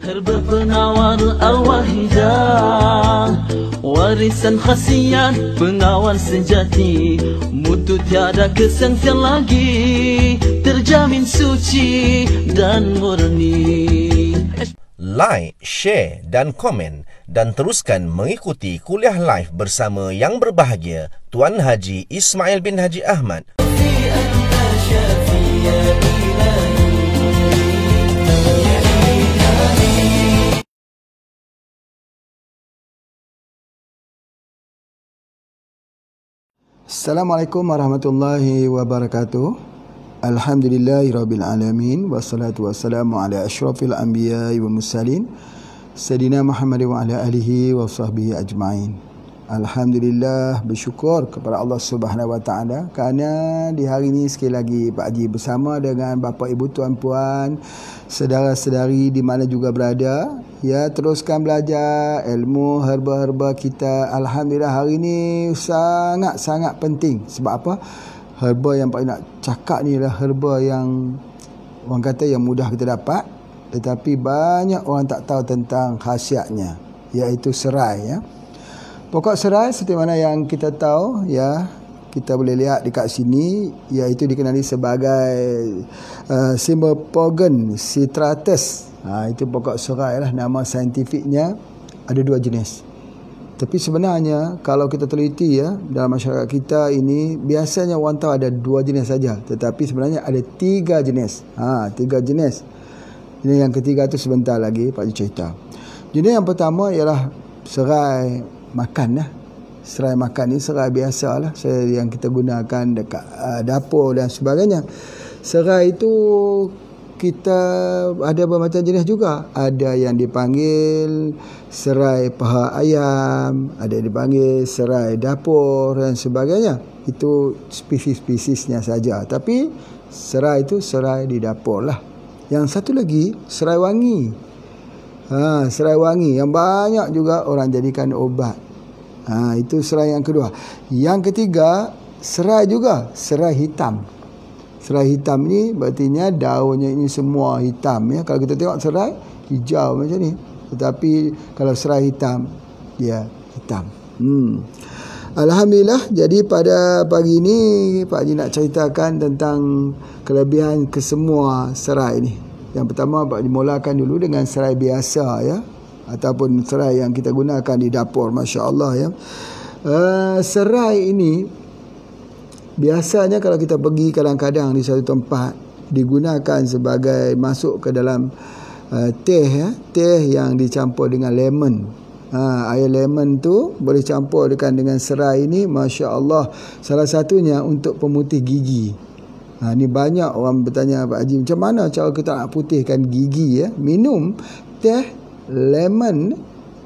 Herba penawar al-wahidah, warisan khasiat pengawal sejati, mutu tiada kesengsian lagi, terjamin suci dan murni. Like, share dan komen dan teruskan mengikuti kuliah live bersama yang berbahagia Tuan Haji Ismail bin Haji Ahmad. Assalamualaikum warahmatullahi wabarakatuh. Alhamdulillahirabbil alamin wassalatu wassalamu ala asyrafil anbiya'i wal mursalin Sayyidina Muhammad wa ala alihi wa sahbihi ajma'in. Alhamdulillah, bersyukur kepada Allah Subhanahu wa taala kerana di hari ini sekali lagi Pak Haji bersama dengan bapa ibu tuan puan, saudara-saudari di mana juga berada, ya, teruskan belajar ilmu herba-herba kita. Alhamdulillah, hari ini sangat-sangat penting. Sebab apa? Herba yang Pak nak cakap ni adalah herba yang orang kata yang mudah kita dapat, tetapi banyak orang tak tahu tentang khasiatnya, iaitu serai, ya. Pokok serai seperti mana yang kita tahu, ya, kita boleh lihat dekat sini, iaitu dikenali sebagai Cymbopogon citratus. Itu pokok serai lah, nama saintifiknya. Ada dua jenis. Tapi sebenarnya kalau kita teliti, ya, dalam masyarakat kita ini biasanya orang tahu ada dua jenis saja, tetapi sebenarnya ada tiga jenis. Tiga jenis. Ini yang ketiga tu sebentar lagi Pak Haji cerita. Jenis yang pertama ialah serai makan lah. Serai makan ni serai biasa lah, serai yang kita gunakan dekat dapur dan sebagainya. Serai itu kita ada bermacam jenis juga. Ada yang dipanggil serai paha ayam, ada yang dipanggil serai dapur dan sebagainya. Itu spesies-spesiesnya saja. Tapi serai itu serai di dapur lah. Yang satu lagi serai wangi. Serai wangi yang banyak juga orang jadikan obat. Itu serai yang kedua. Yang ketiga, serai juga, serai hitam. Serai hitam ni berartinya daunnya ini semua hitam, ya. Kalau kita tengok serai hijau macam ni, tetapi kalau serai hitam dia hitam. Alhamdulillah, jadi pada pagi ini Pak Haji nak ceritakan tentang kelebihan kesemua serai ni. Yang pertama Pak Haji mulakan dulu dengan serai biasa, ya, ataupun serai yang kita gunakan di dapur. Masya Allah, ya. Serai ini biasanya kalau kita pergi kadang-kadang di satu tempat digunakan sebagai masuk ke dalam teh, ya, teh yang dicampur dengan lemon. Air lemon tu boleh campur dengan serai ini. Masya Allah, salah satunya untuk pemutih gigi. Ni banyak orang bertanya, Pak Haji, macam mana cara kita nak putihkan gigi, ya? Minum teh lemon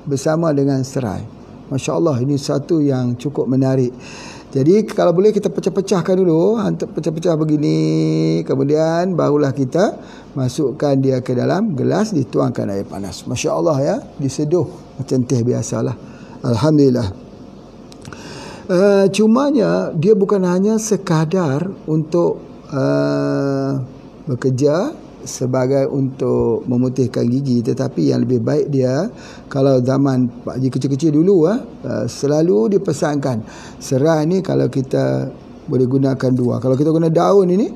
bersama dengan serai. Masya Allah, ini satu yang cukup menarik. Jadi kalau boleh kita pecah-pecahkan dulu, hantar pecah-pecah begini, kemudian barulah kita masukkan dia ke dalam gelas, dituangkan air panas. Masya Allah, ya, diseduh macam teh biasalah. Alhamdulillah. Cumanya dia bukan hanya sekadar untuk bekerja sebagai untuk memutihkan gigi, tetapi yang lebih baik dia, kalau zaman Pak Haji kecil-kecil dulu, selalu dipesankan serai ni kalau kita boleh gunakan dua. Kalau kita guna daun ini,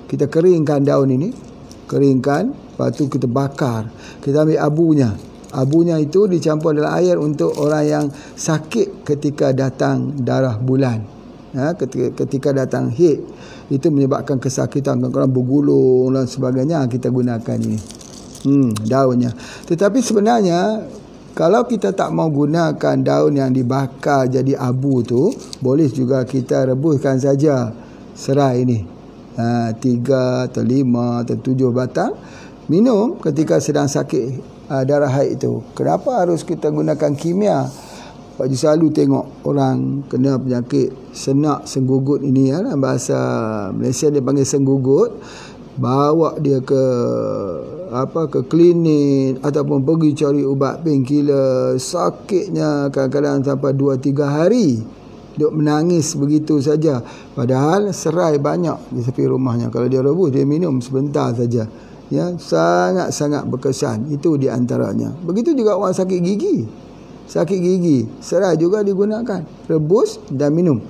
kita keringkan daun ini, keringkan, lepas tu kita bakar, kita ambil abunya itu dicampur dalam air untuk orang yang sakit ketika datang darah bulan, ketika datang haid. Itu menyebabkan kesakitan, kadang-kadang bergulung dan sebagainya, kita gunakan ini daunnya. Tetapi sebenarnya kalau kita tak mau gunakan daun yang dibakar jadi abu tu, boleh juga kita rebuskan saja serai ini, 3 atau 5 atau 7 batang, minum ketika sedang sakit darah haid itu. Kenapa harus kita gunakan kimia? Pak Haji selalu tengok orang kena penyakit senak senggugut ini, ya, bahasa Malaysia dia panggil senggugut, bawa dia ke klinik ataupun pergi cari ubat painkiller. Sakitnya kadang-kadang sampai 2-3 hari duk menangis begitu saja, padahal serai banyak di tepi rumahnya. Kalau dia rebus, dia minum sebentar saja, Ya, sangat-sangat berkesan. Itu di antaranya. Begitu juga orang sakit gigi. Sakit gigi, serai juga digunakan. Rebus dan minum.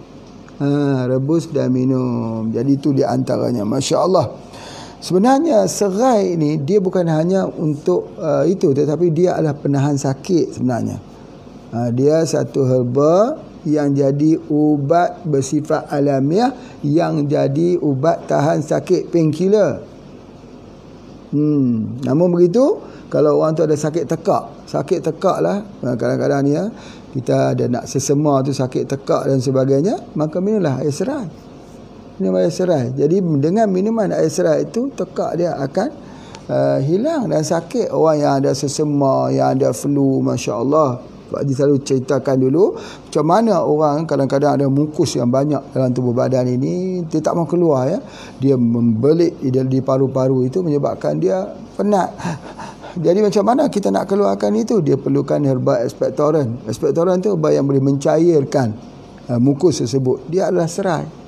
Rebus dan minum. Jadi itu di antaranya. Masya Allah. Sebenarnya serai ini dia bukan hanya untuk itu, tetapi dia adalah penahan sakit sebenarnya. Dia satu herba yang jadi ubat bersifat alamiah, yang jadi ubat tahan sakit, painkiller. Namun begitu, kalau orang tu ada sakit tekak lah, kadang-kadang ni ya, kita ada nak sesema tu sakit tekak dan sebagainya, maka minumlah air serai. Minum air serai. Jadi dengan minuman air serai itu, tekak dia akan hilang dan sakit. Orang yang ada sesema, yang ada flu, Masya Allah, Pak Haji selalu ceritakan dulu macam mana orang kadang-kadang ada mukus yang banyak dalam tubuh badan ini, dia tak mau keluar ya. Dia membelit di paru-paru itu menyebabkan dia penat. Jadi macam mana kita nak keluarkan itu? Dia perlukan herba expectorant. Expectorant tu ubat yang boleh mencairkan mukus tersebut. Dia adalah serai.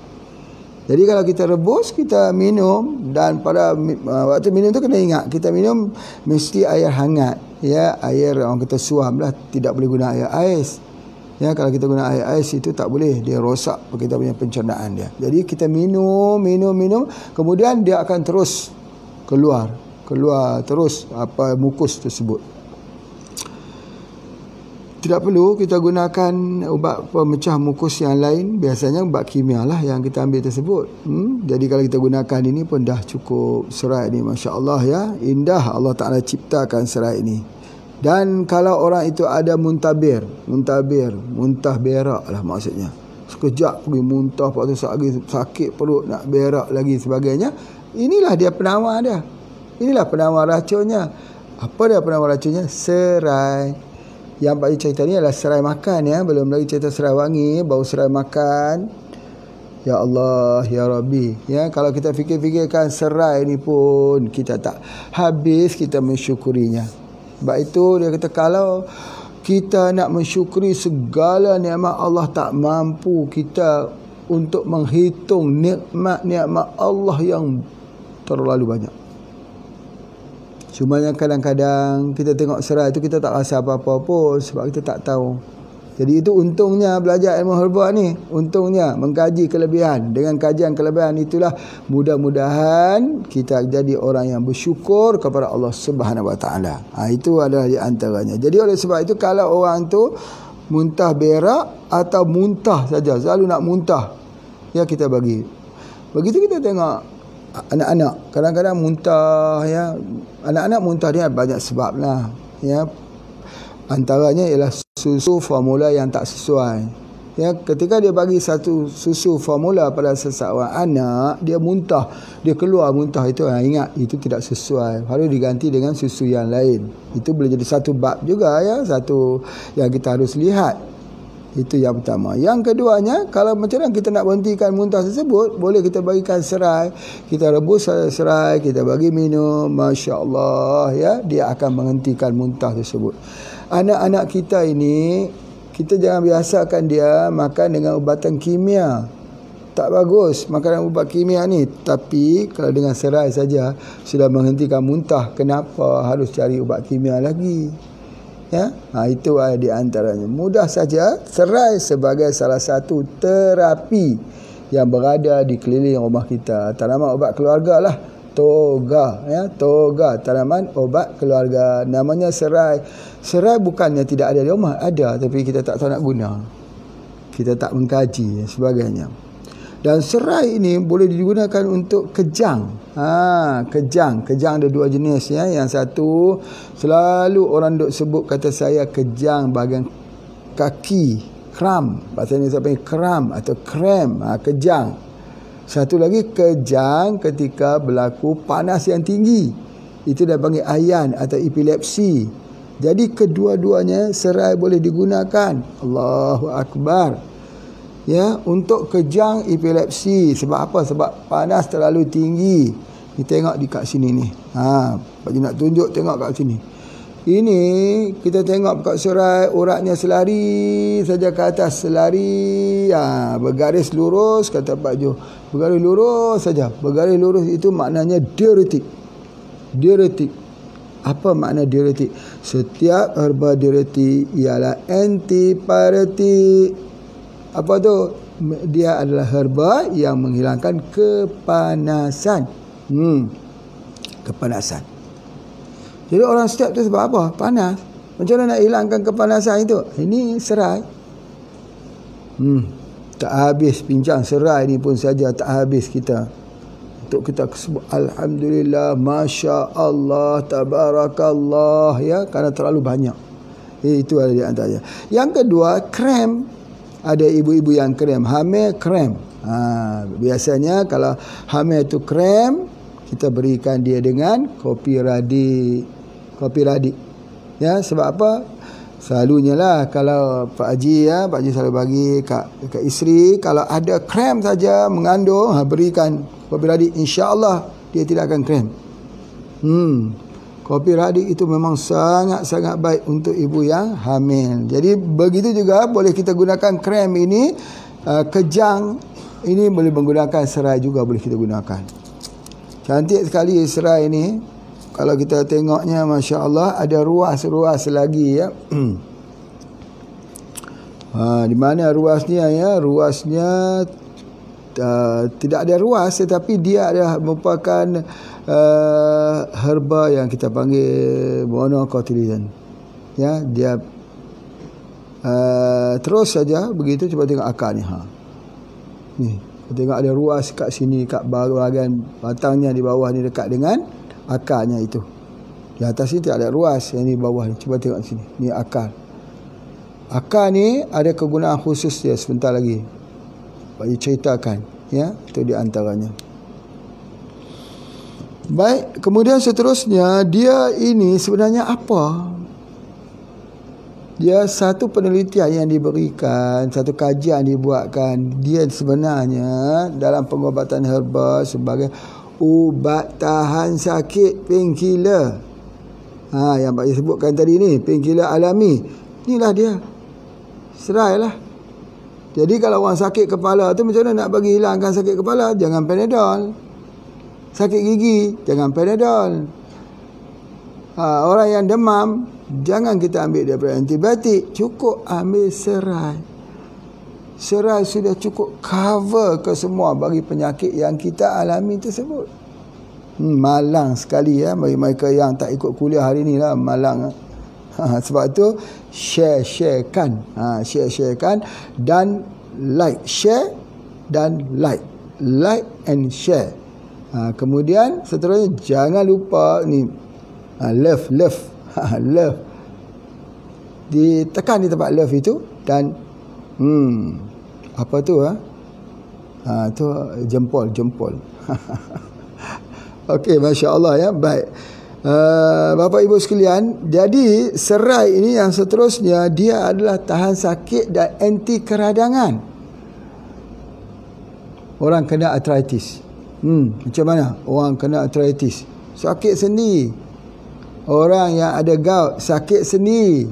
Jadi kalau kita rebus, kita minum, dan pada waktu minum tu kena ingat, kita minum mesti air hangat. Ya, air orang kata suam lah, tidak boleh guna air ais. Ya, kalau kita guna air ais itu tak boleh, dia rosak kita punya pencernaan dia. Jadi kita minum, kemudian dia akan terus keluar terus mukus tersebut. Tidak perlu kita gunakan ubat pemecah mukus yang lain. Biasanya ubat kimia lah yang kita ambil tersebut. Jadi kalau kita gunakan ini pun dah cukup. Serai ini Masya Allah ya, indah Allah Ta'ala ciptakan serai ini. Dan kalau orang itu ada muntah berak lah maksudnya, sekejap pergi muntah, lepas tu sakit perut, nak berak lagi sebagainya, inilah dia penawar dia. Inilah penawar racunnya. Apa dia penawar racunnya? Serai. Yang Pak Haji cerita ni adalah serai makan ya. Belum lagi cerita serai wangi, bau serai makan. Ya Allah, Ya Rabbi. Ya, kalau kita fikir-fikirkan serai ni pun kita tak habis kita mensyukurinya. Sebab itu dia kata kalau kita nak mensyukuri segala nikmat Allah, tak mampu kita untuk menghitung nikmat-nikmat Allah yang terlalu banyak. Cuma yang kadang-kadang kita tengok serai itu kita tak rasa apa-apa pun sebab kita tak tahu. Jadi itu untungnya belajar ilmu herba ni. Untungnya mengkaji kelebihan. Dengan kajian kelebihan itulah mudah-mudahan kita jadi orang yang bersyukur kepada Allah Subhanahu Wa Taala. Itu adalah di antaranya. Jadi oleh sebab itu kalau orang tu muntah berak atau muntah saja, selalu nak muntah, ya kita bagi. Begitu kita tengok anak-anak kadang-kadang muntah ya. Anak-anak muntah dia banyak sebab lah ya. Antaranya ialah susu formula yang tak sesuai ya. Ketika dia bagi satu susu formula pada seseorang anak, dia muntah, dia keluar muntah itu, ingat itu tidak sesuai, harus diganti dengan susu yang lain. Itu boleh jadi satu bab juga ya, satu yang kita harus lihat. Itu yang pertama. Yang keduanya, kalau macam mana kita nak berhentikan muntah tersebut, boleh kita bagikan serai, kita rebus serai, kita bagi minum, Masya Allah ya, dia akan menghentikan muntah tersebut. Anak-anak kita ini, kita jangan biasakan dia makan dengan ubatan kimia. Tak bagus makanan ubat kimia ni. Tapi kalau dengan serai saja sudah menghentikan muntah, kenapa harus cari ubat kimia lagi? Ya, itu ada di antaranya. Mudah saja, serai sebagai salah satu terapi yang berada di keliling rumah kita. Tanaman obat keluarga lah, toga ya, toga tanaman obat keluarga, namanya serai. Serai bukannya tidak ada di rumah, ada, tapi kita tak tahu nak guna, kita tak mengkaji dan sebagainya. Dan serai ini boleh digunakan untuk kejang. Kejang ada dua jenis ya. Yang satu selalu orang duk sebut kata saya kejang bahagian kaki, kram. Bahasa Indonesia panggil kram atau krem, kejang. Satu lagi kejang ketika berlaku panas yang tinggi. Itu dah panggil ayan atau epilepsi. Jadi kedua-duanya serai boleh digunakan. Allahu Akbar. Ya, untuk kejang epilepsi. Sebab apa? Sebab panas terlalu tinggi. Ni tengok di kat sini ni. Pak Haji nak tunjuk, tengok kat sini. Ini kita tengok kat serai, uratnya selari saja ke atas, selari. Bergaris lurus kata Pak Jo. Bergaris lurus saja. Bergaris lurus itu maknanya diuretik. Diuretik. Apa makna diuretik? Setiap herba diuretik ialah antipyretik. Apa tu? Dia adalah herba yang menghilangkan kepanasan. Kepanasan. Jadi orang step tu sebab apa? Panas. Macam mana nak hilangkan kepanasan itu? Ini serai. Tak habis bincang serai ni pun saja tak habis kita. Untuk kita sebut alhamdulillah, masya Allah, tabarakallah, ya, kerana terlalu banyak. Itu ada di antaranya. Yang kedua, krem. Ada ibu-ibu yang krem, hamil krem. Biasanya kalau hamil itu krem, kita berikan dia dengan kopi radik. Kopi radik. Ya, sebab apa? Selalunya lah kalau Pak Haji, ya, Pak Haji selalu bagi kat isteri, kalau ada krem saja mengandung, berikan kopi radik, insya-Allah dia tidak akan krem. Kopi radik itu memang sangat-sangat baik untuk ibu yang hamil. Jadi begitu juga boleh kita gunakan krem ini, kejang ini boleh menggunakan serai juga boleh kita gunakan. Cantik sekali serai ini. Kalau kita tengoknya, Masya Allah, ada ruas-ruas lagi, ya. Di mana ruasnya, ya? Ruasnya tidak ada ruas, tetapi dia adalah merupakan herba yang kita panggil monocotyledon. Ya, dia terus saja begitu. Cuba tengok akar ni. Ni, tengok ada ruas kat sini, kat bahagian batangnya di bawah ni dekat dengan akarnya itu. Di atas ni tak ada ruas, yang ni bawah ni. Cuba tengok sini. Ni akar. Akar ni ada kegunaan khusus dia sebentar lagi. Bagi ceritakan, ya, itu di antaranya. Baik, kemudian seterusnya, dia ini sebenarnya apa? Dia satu penelitian yang diberikan, satu kajian dibuatkan. Dia sebenarnya dalam pengobatan herba sebagai ubat tahan sakit, painkiller. Yang Pak Haji sebutkan tadi ni, painkiller alami. Inilah dia. Serai lah. Jadi kalau orang sakit kepala tu, macam mana nak bagi hilangkan sakit kepala? Jangan Panadol. Sakit gigi, jangan Panadol. Orang yang demam, jangan kita ambil daripada antibiotik. Cukup ambil serai. Serai sudah cukup cover ke semua bagi penyakit yang kita alami tersebut. Malang sekali, ya, bagi mereka yang tak ikut kuliah hari ni lah, malang. Sebab tu sharekan, sharekan dan like, share dan like and share. Kemudian seterusnya jangan lupa ni, love love. Ditekan di tempat love itu dan apa tu, tu jempol. Okey, Masya Allah, ya. Baik, Bapak Ibu sekalian, jadi serai ini yang seterusnya, dia adalah tahan sakit dan anti keradangan. Orang kena arthritis, macam mana orang kena arthritis? Sakit sendi. Orang yang ada gout, sakit sendi.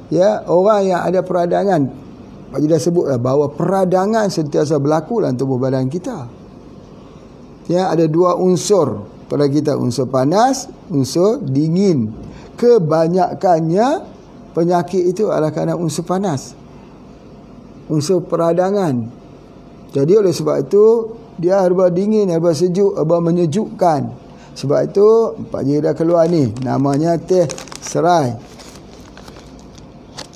Ya, orang yang ada peradangan, Pak Haji dah sebut bahawa peradangan sentiasa berlaku dalam tubuh badan kita. Ya, ada dua unsur pada kita, unsur panas, unsur dingin. Kebanyakannya penyakit itu adalah kerana unsur panas, unsur peradangan. Jadi oleh sebab itu dia herba dingin, herba sejuk, herba menyejukkan. Sebab itu Pak Haji dah keluar ni, namanya teh serai.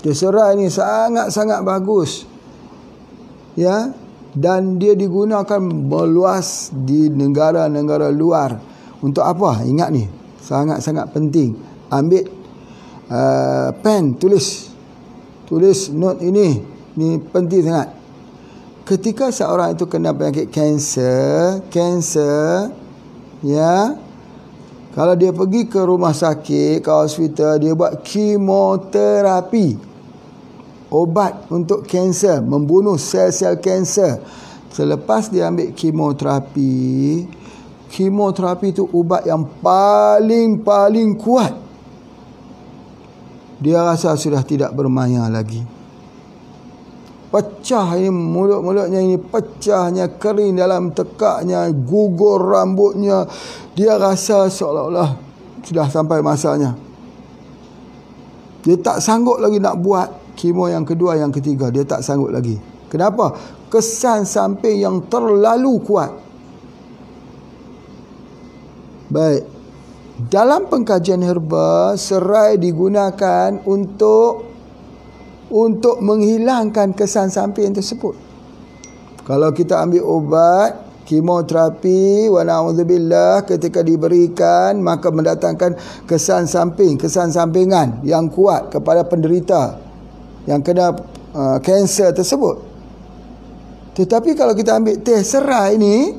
Teh serai ni sangat-sangat bagus, ya, dan dia digunakan meluas di negara-negara luar. Untuk apa? Ingat ni, sangat-sangat penting. Ambil pen, tulis note ini penting sangat. Ketika seorang itu kena penyakit kanser, ya, kalau dia pergi ke rumah sakit, ke hospital, dia buat kemoterapi, obat untuk kanser, membunuh sel-sel kanser. Selepas dia ambil kemoterapi itu ubat yang paling kuat. Dia rasa sudah tidak bermaya lagi. Pecah ini mulut-mulutnya ini, pecahnya, kering dalam tekaknya, gugur rambutnya. Dia rasa seolah-olah sudah sampai masanya. Dia tak sanggup lagi nak buat kemo yang kedua, yang ketiga. Dia tak sanggup lagi. Kenapa? Kesan samping yang terlalu kuat. Baik. Dalam pengkajian herba, serai digunakan untuk menghilangkan kesan samping tersebut. Kalau kita ambil ubat kemoterapi, wa na'udzubillah, ketika diberikan maka mendatangkan kesan sampingan yang kuat kepada penderita yang kena kanser tersebut. Tetapi kalau kita ambil teh serai ini,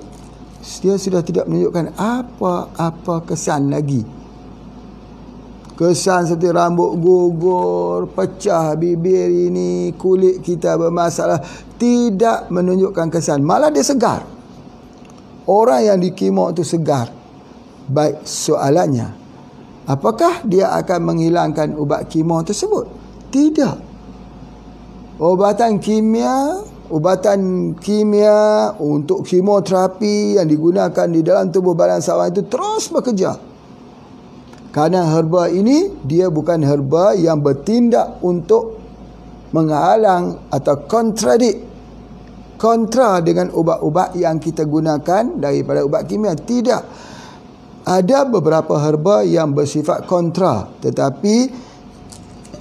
dia sudah tidak menunjukkan apa-apa kesan lagi. Kesan seperti rambut gugur, pecah bibir ini, kulit kita bermasalah, tidak menunjukkan kesan. Malah dia segar. Orang yang dikemo itu segar. Baik, soalannya, apakah dia akan menghilangkan ubat kemo tersebut? Tidak. Ubatan kimia untuk kemoterapi yang digunakan di dalam tubuh badan seorang itu terus bekerja. Kerana herba ini, dia bukan herba yang bertindak untuk menghalang atau kontra dengan ubat-ubat yang kita gunakan daripada ubat kimia. Tidak. Ada beberapa herba yang bersifat kontra, tetapi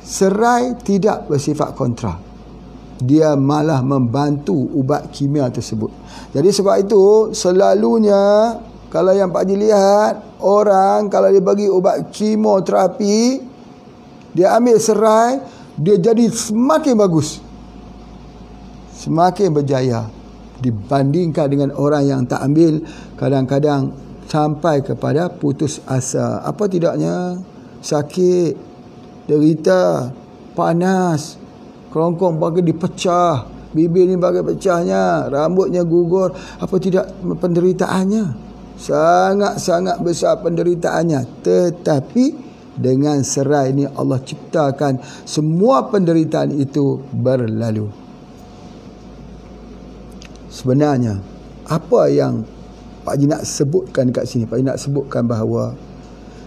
serai tidak bersifat kontra. Dia malah membantu ubat kimia tersebut. Jadi sebab itu selalunya kalau yang Pak Haji lihat, orang kalau dia bagi ubat kemoterapi, dia ambil serai, dia jadi semakin bagus, semakin berjaya dibandingkan dengan orang yang tak ambil. Kadang-kadang sampai kepada putus asa. Apa tidaknya sakit, derita, panas, kerongkong bagai dipecah, bibir ni bagai pecahnya, rambutnya gugur. Apa tidak penderitaannya? Sangat-sangat besar penderitaannya. Tetapi dengan serai ini Allah ciptakan semua penderitaan itu berlalu. Sebenarnya apa yang Pak Haji nak sebutkan kat sini? Pak Haji nak sebutkan bahawa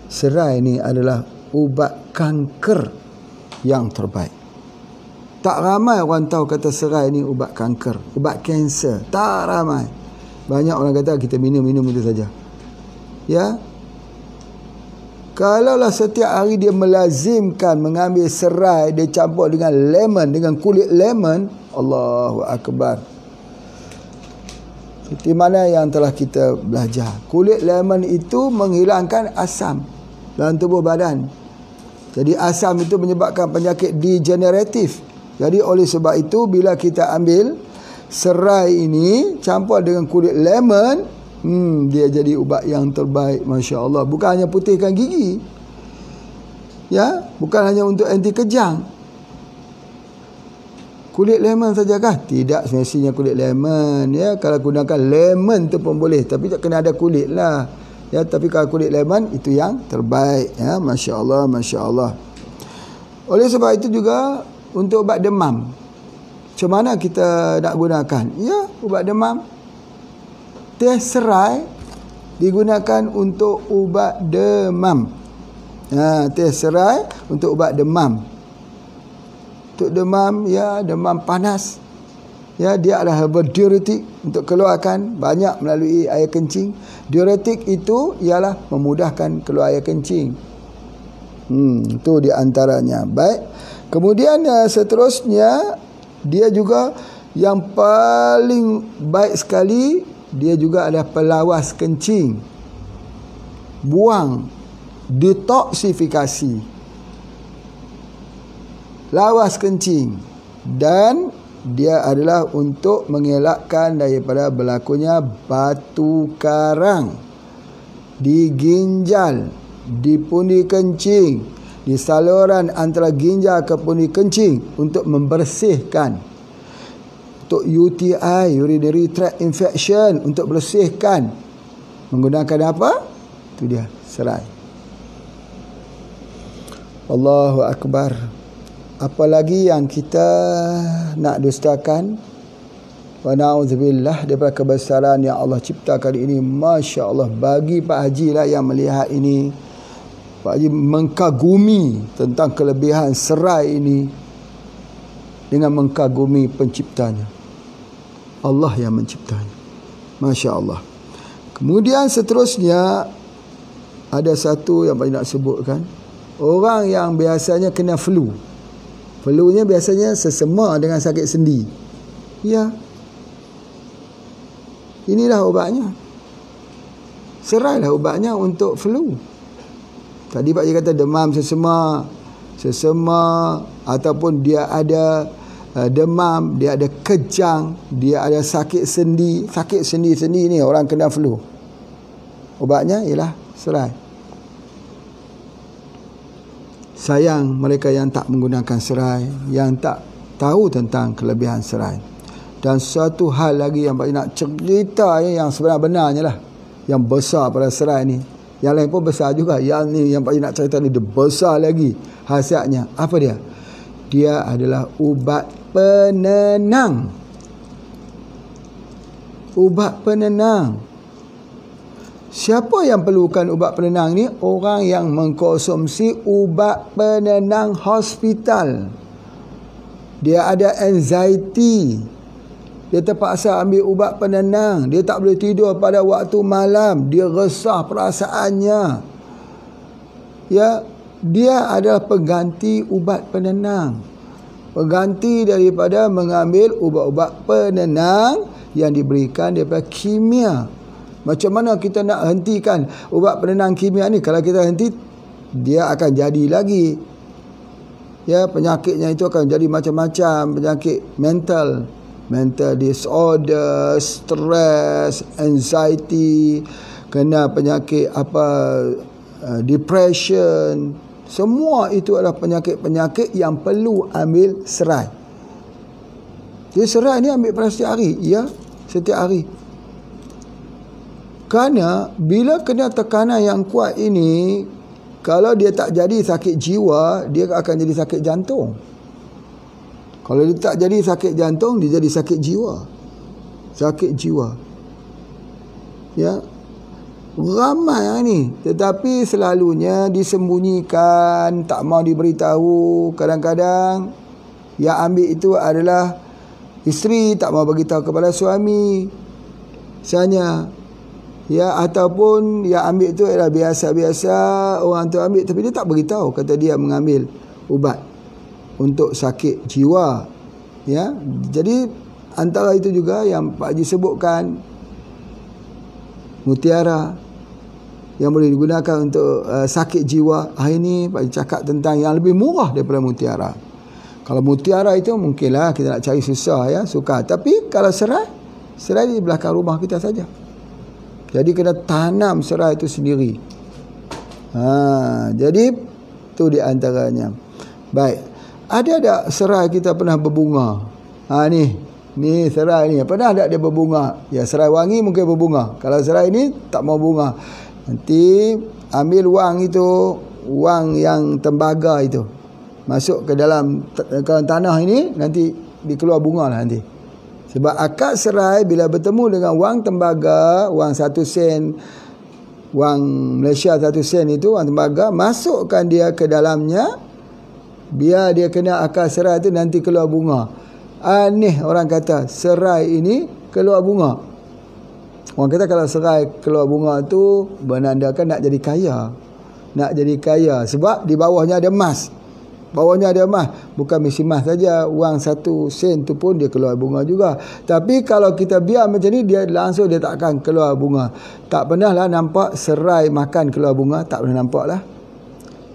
serai ini adalah ubat kanker yang terbaik. Tak ramai orang tahu kata serai ni ubat kanker, ubat kanser. Tak ramai. Banyak orang kata kita minum itu saja. Ya. Kalaulah setiap hari dia melazimkan mengambil serai, dia campur dengan lemon, dengan kulit lemon, Allahu Akbar. Seperti mana yang telah kita belajar. Kulit lemon itu menghilangkan asam dalam tubuh badan. Jadi asam itu menyebabkan penyakit degeneratif. Jadi oleh sebab itu bila kita ambil serai ini campur dengan kulit lemon, dia jadi ubat yang terbaik, Masya Allah. Bukan hanya putihkan gigi, ya, bukan hanya untuk anti kejang. Kulit lemon sajakah? Tidak semestinya kulit lemon, ya. Kalau gunakan lemon tu pun boleh, tapi tak kena ada kulit lah, ya. Tapi kalau kulit lemon itu yang terbaik, ya. Masya Allah, Masya Allah. Oleh sebab itu juga untuk ubat demam, macam mana kita nak gunakan? Ya, ubat demam, teh serai digunakan untuk ubat demam. Teh serai untuk ubat demam. Untuk demam, ya, demam panas, ya, dia adalah herbal diuretik untuk keluarkan banyak melalui air kencing. Diuretik itu ialah memudahkan keluar air kencing. Itu di antaranya. Baik. Kemudian seterusnya, dia juga yang paling baik sekali, dia juga adalah pelawas kencing. Buang, detoksifikasi, lawas kencing. Dan dia adalah untuk mengelakkan daripada berlakunya batu karang di ginjal, di pundi kencing, di saluran antara ginjal ke pundi kencing, untuk membersihkan. Untuk UTI, urinary tract infection, untuk bersihkan. Menggunakan apa? Itu dia, serai. Allahu Akbar. Apalagi yang kita nak dustakan? Wa na'udzubillah daripada kebesaran yang Allah ciptakan ini. Masya Allah. Bagi Pak Haji lah yang melihat ini, Pak Haji mengkagumi tentang kelebihan serai ini dengan mengkagumi penciptanya. Allah yang menciptanya. Masya Allah. Kemudian seterusnya ada satu yang Pak Haji nak sebutkan. Orang yang biasanya kena flu. Flu-nya biasanya sesama dengan sakit sendi. Ya. Inilah ubatnya. Serailah ubatnya untuk flu. Tadi Pak Haji kata demam sesema ataupun dia ada demam, dia ada kejang, dia ada sakit sendi. Sakit sendi-sendi ni orang kena flu. Ubatnya ialah serai. Sayang mereka yang tak menggunakan serai, yang tak tahu tentang kelebihan serai. Dan satu hal lagi yang Pak Haji nak cerita yang sebenar-benarnya lah, yang besar pada serai ni. Yang lain pun besar juga. Yang ni yang Pak Haji nak cerita ni dia besar lagi khasiatnya. Apa dia? Dia adalah ubat penenang. Ubat penenang. Siapa yang perlukan ubat penenang ni? Orang yang mengkonsumsi ubat penenang hospital. Dia ada anxiety. Dia terpaksa ambil ubat penenang. Dia tak boleh tidur pada waktu malam. Dia resah perasaannya. Ya, dia adalah pengganti ubat penenang. Pengganti daripada mengambil ubat-ubat penenang yang diberikan daripada kimia. Macam mana kita nak hentikan ubat penenang kimia ni? Kalau kita henti, dia akan jadi lagi. Ya, penyakitnya itu akan jadi macam-macam. Penyakit mental disorder, stress, anxiety, kena penyakit depression. Semua itu adalah penyakit-penyakit yang perlu ambil serai. Jadi serai ni ambil pada setiap hari. Ya, setiap hari. Kerana bila kena tekanan yang kuat ini, kalau dia tak jadi sakit jiwa, dia akan jadi sakit jantung. Kalau dia tak jadi sakit jantung, dia jadi sakit jiwa. Sakit jiwa. Ya. Ramai ni. Tetapi selalunya disembunyikan, tak mau diberitahu. Kadang-kadang yang ambil itu adalah isteri, tak mau beritahu kepada suami. Misalnya, ya, ataupun yang ambil itu adalah biasa-biasa orang tu ambil, tapi dia tak beritahu kata dia mengambil ubat untuk sakit jiwa. Ya, jadi antara itu juga yang Pak Haji sebutkan, mutiara yang boleh digunakan untuk sakit jiwa. Hari ini Pak Haji cakap tentang yang lebih murah daripada mutiara. Kalau mutiara itu mungkinlah kita nak cari susah, ya, sukar. Tapi kalau serai di belakang rumah kita saja. Jadi kena tanam serai itu sendiri. Jadi itu di antaranya. Baik. Ada tak serai kita pernah berbunga? Ni serai ni. Pernah tak dia berbunga? Ya, serai wangi mungkin berbunga. Kalau serai ni tak mau bunga. Nanti ambil wang itu, wang yang tembaga itu. Masuk ke dalam tanah ini, nanti dikeluar bunga lah nanti. Sebab akar serai bila bertemu dengan wang tembaga, wang 1 sen, wang Malaysia 1 sen itu, wang tembaga, masukkan dia ke dalamnya. Biar dia kena akar serai tu, nanti keluar bunga. Aneh orang kata serai ini keluar bunga. Orang kata kalau serai keluar bunga tu menandakan nak jadi kaya. Nak jadi kaya sebab di bawahnya ada emas. Bawahnya ada emas. Bukan mesti emas saja, wang 1 sen tu pun dia keluar bunga juga. Tapi kalau kita biar macam ni, dia langsung dia tak akan keluar bunga. Tak pernah lah nampak serai makan keluar bunga. Tak pernah nampak lah.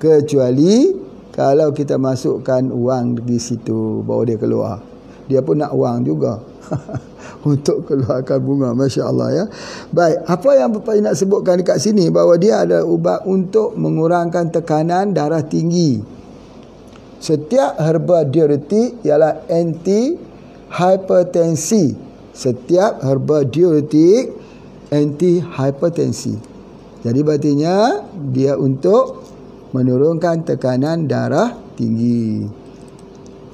Kecuali kalau kita masukkan wang di situ, baru dia keluar. Dia pun nak wang juga untuk keluarkan bunga. Masya Allah, ya. Baik, apa yang Bapak nak sebutkan dekat sini, bahawa dia adalah ubat untuk mengurangkan tekanan darah tinggi. Setiap herba diuretik ialah anti hipertensi. Setiap herba diuretik anti hipertensi. Jadi berartinya dia untuk menurunkan tekanan darah tinggi.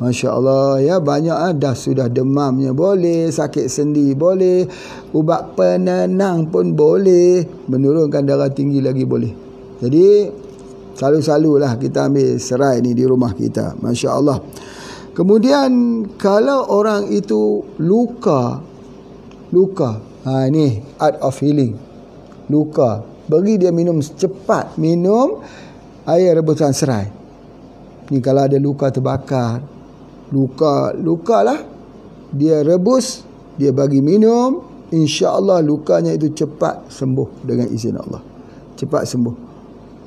Masya Allah, ya, banyak dah sudah demamnya boleh, sakit sendi boleh, ubat penenang pun boleh, menurunkan darah tinggi lagi boleh. Jadi Selalu-selalulah kita ambil serai ni di rumah kita. Masya Allah. Kemudian kalau orang itu luka, ini art of healing. Luka, bagi dia minum cepat, minum air rebusan serai. Ni kalau ada luka terbakar, luka lah, dia rebus, dia bagi minum, insya-Allah lukanya itu cepat sembuh dengan izin Allah. Cepat sembuh.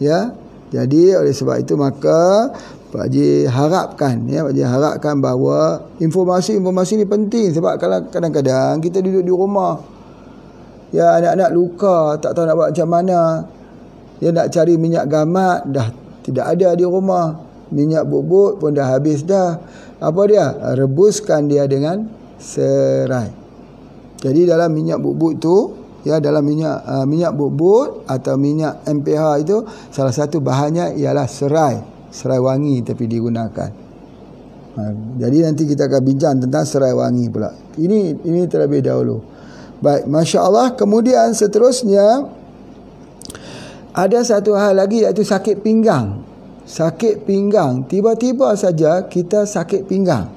Ya. Jadi oleh sebab itu maka Pak Haji harapkan bahawa informasi ni penting, sebab kadang-kadang kita duduk di rumah, ya, anak-anak luka tak tahu nak buat macam mana, ya, nak cari minyak gamat dah tidak ada di rumah, minyak bubut pun dah habis dah. Apa dia? Rebuskan dia dengan serai. Jadi dalam minyak bubut tu, ya, dalam minyak bubut atau minyak MPH itu, salah satu bahannya ialah serai wangi tapi digunakan. Jadi nanti kita akan bincang tentang serai wangi pula. Ini terlebih dahulu. Baik, Masya Allah. Kemudian seterusnya ada satu hal lagi, iaitu sakit pinggang. Sakit pinggang, tiba-tiba saja kita sakit pinggang.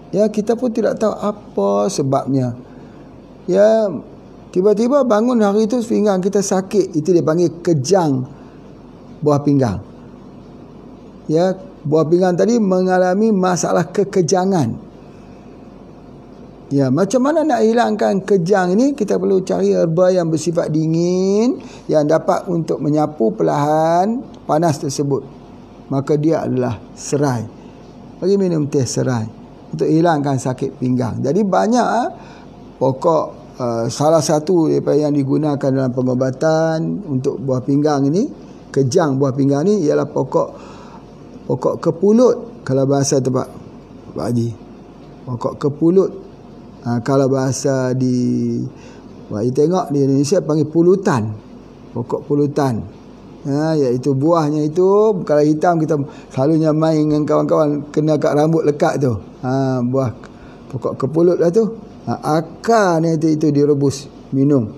Ya, kita pun tidak tahu apa sebabnya. Ya, tiba-tiba bangun hari itu pinggang kita sakit. Itu dia panggil kejang buah pinggang. Ya, buah pinggang tadi mengalami masalah kekejangan. Ya, macam mana nak hilangkan kejang ini? Kita perlu cari herba yang bersifat dingin, yang dapat untuk menyapu perlahan panas tersebut. Maka dia adalah serai. Bagi minum teh serai untuk hilangkan sakit pinggang. Jadi banyak pokok, salah satu daripada yang digunakan dalam pengobatan untuk buah pinggang ini, kejang buah pinggang ini, ialah pokok kepulut kalau bahasa tempat Pak Haji. Pokok kepulut. Kalau bahasa di Pak Haji tengok di Indonesia panggil pulutan. Pokok pulutan. Iaitu buahnya itu kalau hitam, kita selalunya main dengan kawan-kawan kena kat rambut lekat tu. Buah pokok kepulut lah tu. Akarnya itu direbus minum.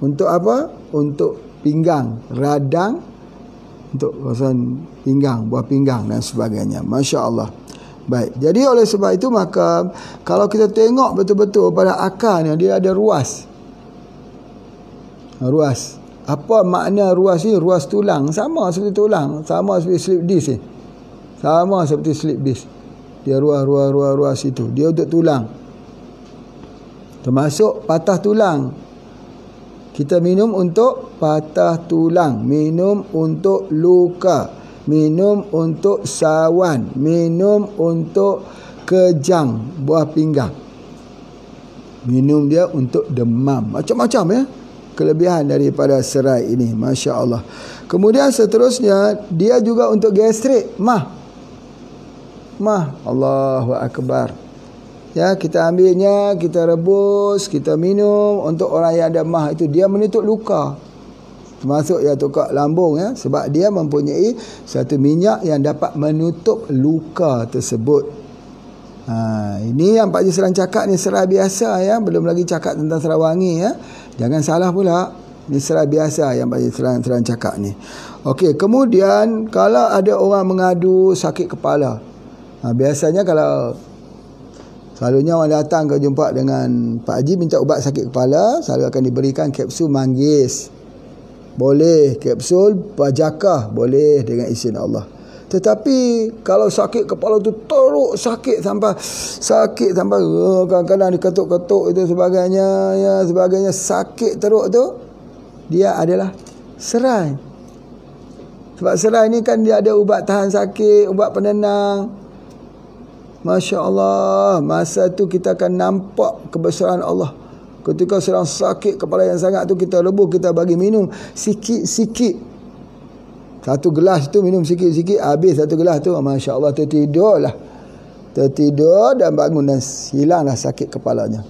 Untuk apa? Untuk pinggang, radang, untuk kawasan pinggang, buah pinggang dan sebagainya. Masya Allah. Baik, jadi oleh sebab itu maka kalau kita tengok betul-betul pada akarnya, dia ada ruas. Apa makna ruas ni? Ruas tulang, sama seperti tulang, sama seperti slip disc ni. Sama seperti slip disc. Dia ruas itu. Dia untuk tulang. Termasuk patah tulang. Kita minum untuk patah tulang, minum untuk luka, minum untuk sawan, minum untuk kejang buah pinggang. Minum dia untuk demam. Macam-macam ya kelebihan daripada serai ini. Masya Allah. Kemudian seterusnya, dia juga untuk gastrik, mah. Allahu Akbar. Ya, kita ambilnya, kita rebus, kita minum. Untuk orang yang ada mah itu, dia menutup luka. Termasuk yang tukar lambung ya, sebab dia mempunyai satu minyak yang dapat menutup luka tersebut. Ini yang Pak Haji Serang cakap ni serai biasa ya, belum lagi cakap tentang serai wangi ya. Jangan salah pula. Ini serai biasa yang Pak Haji Serang cakap ni. Okey, kemudian kalau ada orang mengadu sakit kepala. Biasanya kalau selalunya orang datang ke jumpa dengan Pak Haji minta ubat sakit kepala, selalu akan diberikan kapsul manggis. Boleh kapsul bajakah, boleh dengan izin Allah. Tetapi kalau sakit kepala tu teruk sakit sampai kadang-kadang diketuk-ketuk itu sebagainya sakit teruk tu, dia adalah serai. Sebab serai ni kan dia ada ubat tahan sakit, ubat penenang. Masya Allah, masa tu kita akan nampak kebesaran Allah. Ketika sedang sakit kepala yang sangat tu, kita rebus, kita bagi minum sikit-sikit. Satu gelas tu minum sikit-sikit, habis satu gelas tu, Masya Allah, tertidur dan bangun dan hilanglah sakit kepalanya.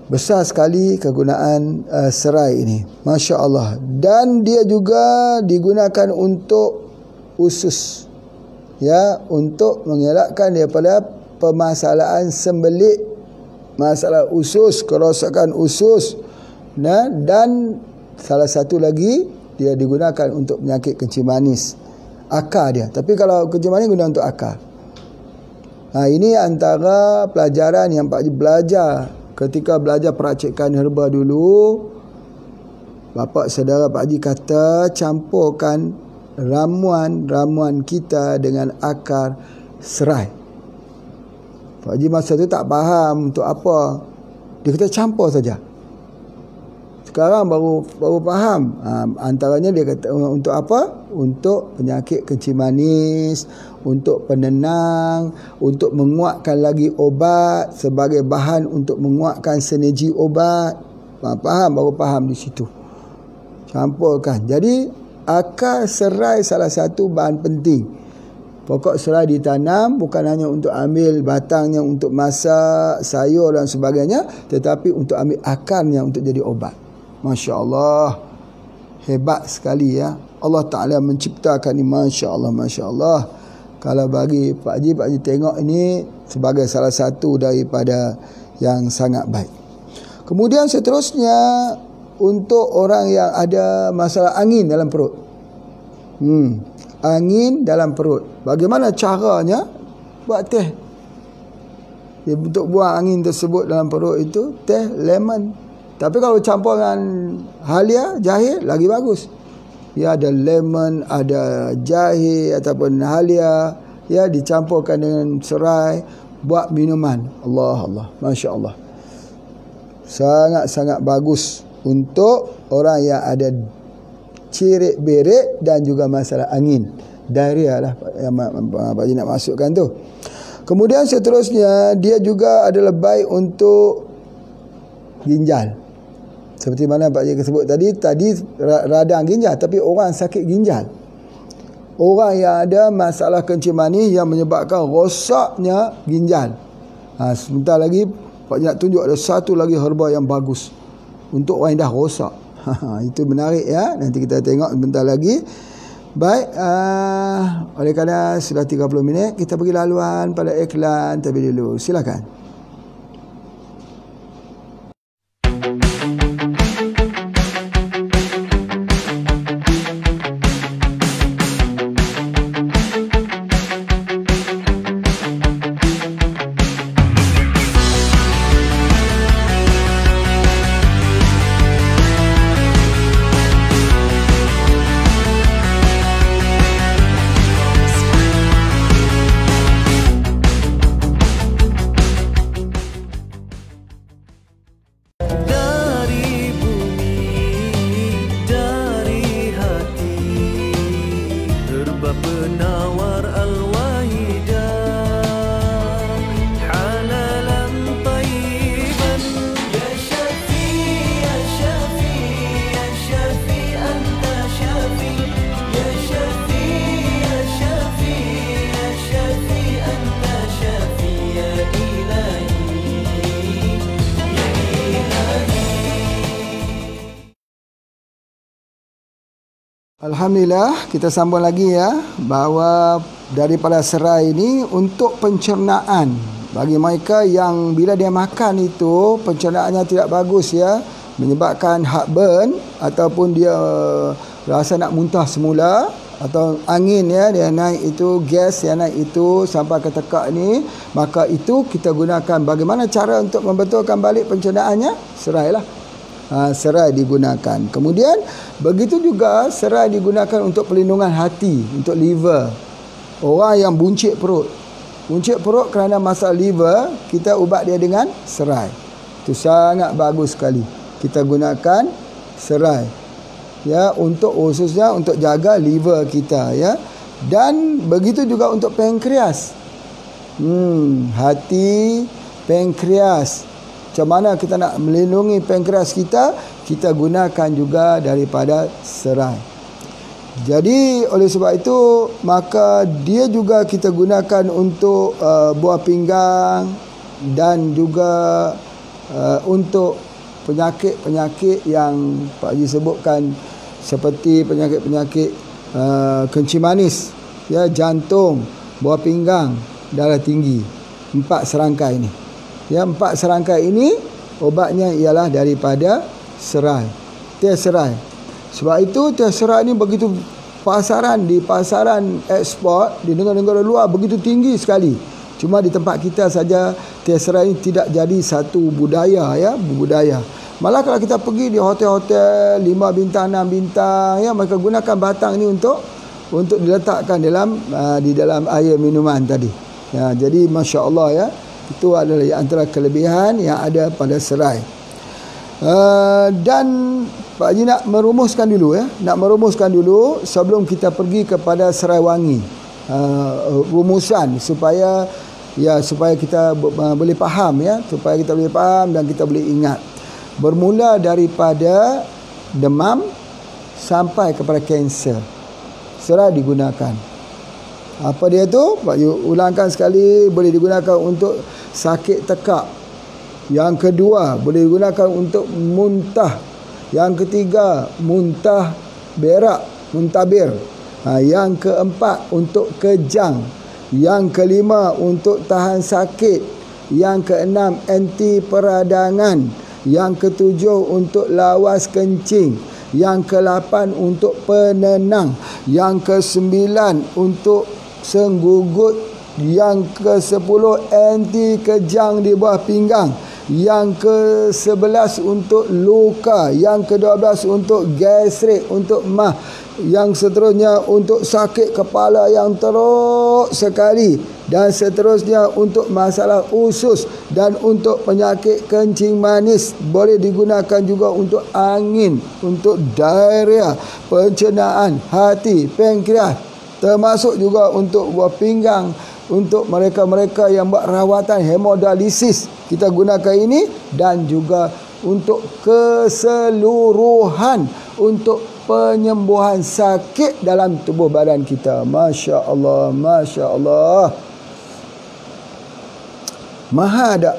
Besar sekali kegunaan serai ini, Masya Allah. Dan dia juga digunakan untuk usus, ya, untuk mengelakkan daripada permasalahan sembelit, masalah usus, kerosakan usus. Dan salah satu lagi dia digunakan untuk penyakit kencing manis. Akar dia. Tapi kalau kencing manis guna untuk akar. Ini antara pelajaran yang Pak Haji belajar ketika belajar peracikan herba dulu. Bapa saudara Pak Haji kata campurkan ramuan kita dengan akar serai. Pak Haji masa tu tak faham untuk apa. Dia kata campur saja. Sekarang baru faham. Antaranya dia kata untuk apa? Untuk penyakit kencing manis, untuk penenang, untuk menguatkan lagi obat sebagai bahan untuk menguatkan sinergi obat. Baru faham di situ. Campurkan. Jadi akar serai salah satu bahan penting. Pokok serai ditanam bukan hanya untuk ambil batangnya untuk masak, sayur dan sebagainya, tetapi untuk ambil akarnya untuk jadi obat. Masya Allah, hebat sekali ya. Allah Ta'ala menciptakan ini, Masya Allah, Masya Allah. Kalau bagi Pak Haji tengok ini sebagai salah satu daripada yang sangat baik. Kemudian seterusnya, untuk orang yang ada masalah angin dalam perut. Angin dalam perut. Bagaimana caranya? Buat teh. Untuk buang angin tersebut dalam perut itu, teh lemon. Tapi kalau campur dengan halia, jahe, lagi bagus. Ya, ada lemon, ada jahe ataupun halia, ya, dicampurkan dengan serai, buat minuman. Allah, Masya Allah. Sangat-sangat bagus untuk orang yang ada cirit berit dan juga masalah angin. Diarrhea lah yang Pak Haji nak masukkan tu. Kemudian seterusnya, dia juga adalah baik untuk ginjal. Seperti mana Pak Haji sebut tadi radang ginjal, tapi orang sakit ginjal. Orang yang ada masalah kencing manis yang menyebabkan rosaknya ginjal. Sebentar lagi Pak Haji nak tunjuk ada satu lagi herba yang bagus untuk orang yang dah rosak. Itu menarik ya. Nanti kita tengok sebentar lagi. Baik, oleh kerana sudah 30 minit, kita pergi laluan pada iklan terlebih dulu. Silakan. Alhamdulillah, kita sambung lagi ya, bahawa daripada serai ini untuk pencernaan. Bagi mereka yang bila dia makan itu pencernaannya tidak bagus ya, menyebabkan heartburn ataupun dia rasa nak muntah semula, atau angin ya, dia naik itu, gas yang naik itu sampai ke tekak ni, maka itu kita gunakan. Bagaimana cara untuk membetulkan balik pencernaannya? Serai lah. Serai digunakan. Kemudian begitu juga serai digunakan untuk perlindungan hati, untuk liver. Orang yang buncit perut kerana masalah liver, kita ubat dia dengan serai. Itu sangat bagus sekali. Kita gunakan serai ya, untuk khususnya untuk jaga liver kita ya. Dan begitu juga untuk pankreas. Hati, pankreas. Macam mana kita nak melindungi pankreas kita? Kita gunakan juga daripada serai. Jadi oleh sebab itu, maka dia juga kita gunakan untuk buah pinggang dan juga untuk penyakit-penyakit yang Pak Haji sebutkan, seperti penyakit-penyakit kencing manis, ya, jantung, buah pinggang, darah tinggi. 4 serangkai ni. Ya, 4 serangkai ini obatnya ialah daripada serai. Teh serai. Sebab itu teh serai ni begitu pasaran di pasaran ekspor di negara-negara luar begitu tinggi sekali. Cuma di tempat kita saja teh serai ini tidak jadi satu budaya ya, budaya. Malah kalau kita pergi di hotel-hotel 5 bintang 6 bintang ya, mereka gunakan batang ini untuk diletakkan di dalam air minuman tadi. Ya, jadi masya-Allah ya, itu adalah antara kelebihan yang ada pada serai. Dan Pak Haji nak merumuskan dulu sebelum kita pergi kepada serai wangi. Rumusan supaya kita boleh faham ya, supaya kita boleh faham dan kita boleh ingat. Bermula daripada demam sampai kepada kanser, serai digunakan. Apa dia tu? Pak Yu ulangkan sekali, boleh digunakan untuk sakit tekak. Yang kedua, boleh digunakan untuk muntah. Yang ketiga, muntah berak, muntabir. Yang keempat, untuk kejang. Yang kelima, untuk tahan sakit. Yang keenam, anti peradangan. Yang ketujuh, untuk lawas kencing. Yang ke-8 untuk penenang. Yang ke-9 untuk senggugut. Yang ke-10 anti kejang di bawah pinggang. Yang ke-11 untuk luka. Yang ke-12 untuk gastrik, untuk mah. Yang seterusnya untuk sakit kepala yang teruk sekali. Dan seterusnya untuk masalah usus dan untuk penyakit kencing manis. Boleh digunakan juga untuk angin, untuk diarrhea, pencernaan, hati, pankreas. Termasuk juga untuk buah pinggang. Untuk mereka-mereka yang buat rawatan hemodialisis, kita gunakan ini. Dan juga untuk keseluruhan, untuk penyembuhan sakit dalam tubuh badan kita. Masya Allah, Masya Allah. Mahal tak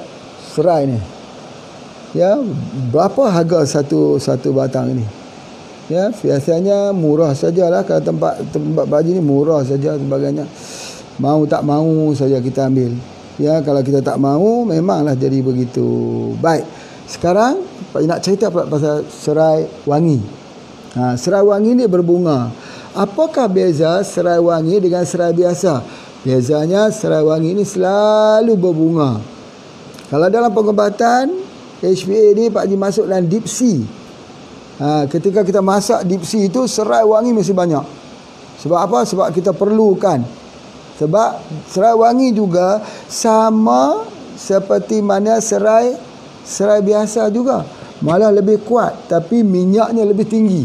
serai ni? Ya, berapa harga satu batang ni? Ya, biasanya murah sajalah. Kalau tempat baju ni murah saja sebagainya. Mau tak mau saja kita ambil. Ya, kalau kita tak mau memanglah jadi begitu. Baik. Sekarang nak cerita pasal serai wangi. Serai wangi ni berbunga. Apakah beza serai wangi dengan serai biasa? Biasanya serai wangi ni selalu berbunga. Kalau dalam pengobatan HPA ni Pak Haji masuk dalam deep sea. Ketika kita masak deep sea itu, serai wangi mesti banyak. Sebab apa? Sebab kita perlukan. Sebab serai wangi juga sama seperti mana serai biasa juga. Malah lebih kuat, tapi minyaknya lebih tinggi.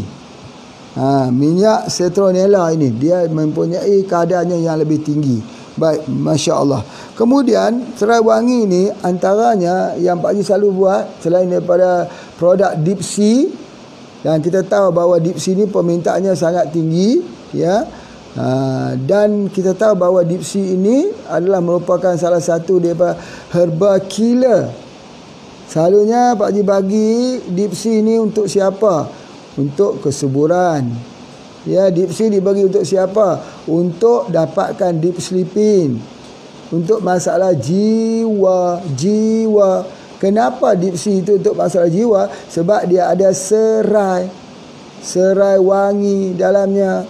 Minyak citronella ini, dia mempunyai kadarnya yang lebih tinggi. Baik, Masya Allah. Kemudian serai wangi ini antaranya yang Pak Haji selalu buat, selain daripada produk deep sea, dan kita tahu bahawa deep sea ini permintaannya sangat tinggi, ya. Dan kita tahu bahawa deep sea ini adalah merupakan salah satu daripada herba killer. Selalunya Pak Haji bagi deep sea ini untuk siapa? Untuk kesuburan. Ya, deep sea dibagi untuk siapa? Untuk dapatkan deep sleeping. Untuk masalah jiwa. Kenapa deep sea itu untuk masalah jiwa? Sebab dia ada serai wangi dalamnya.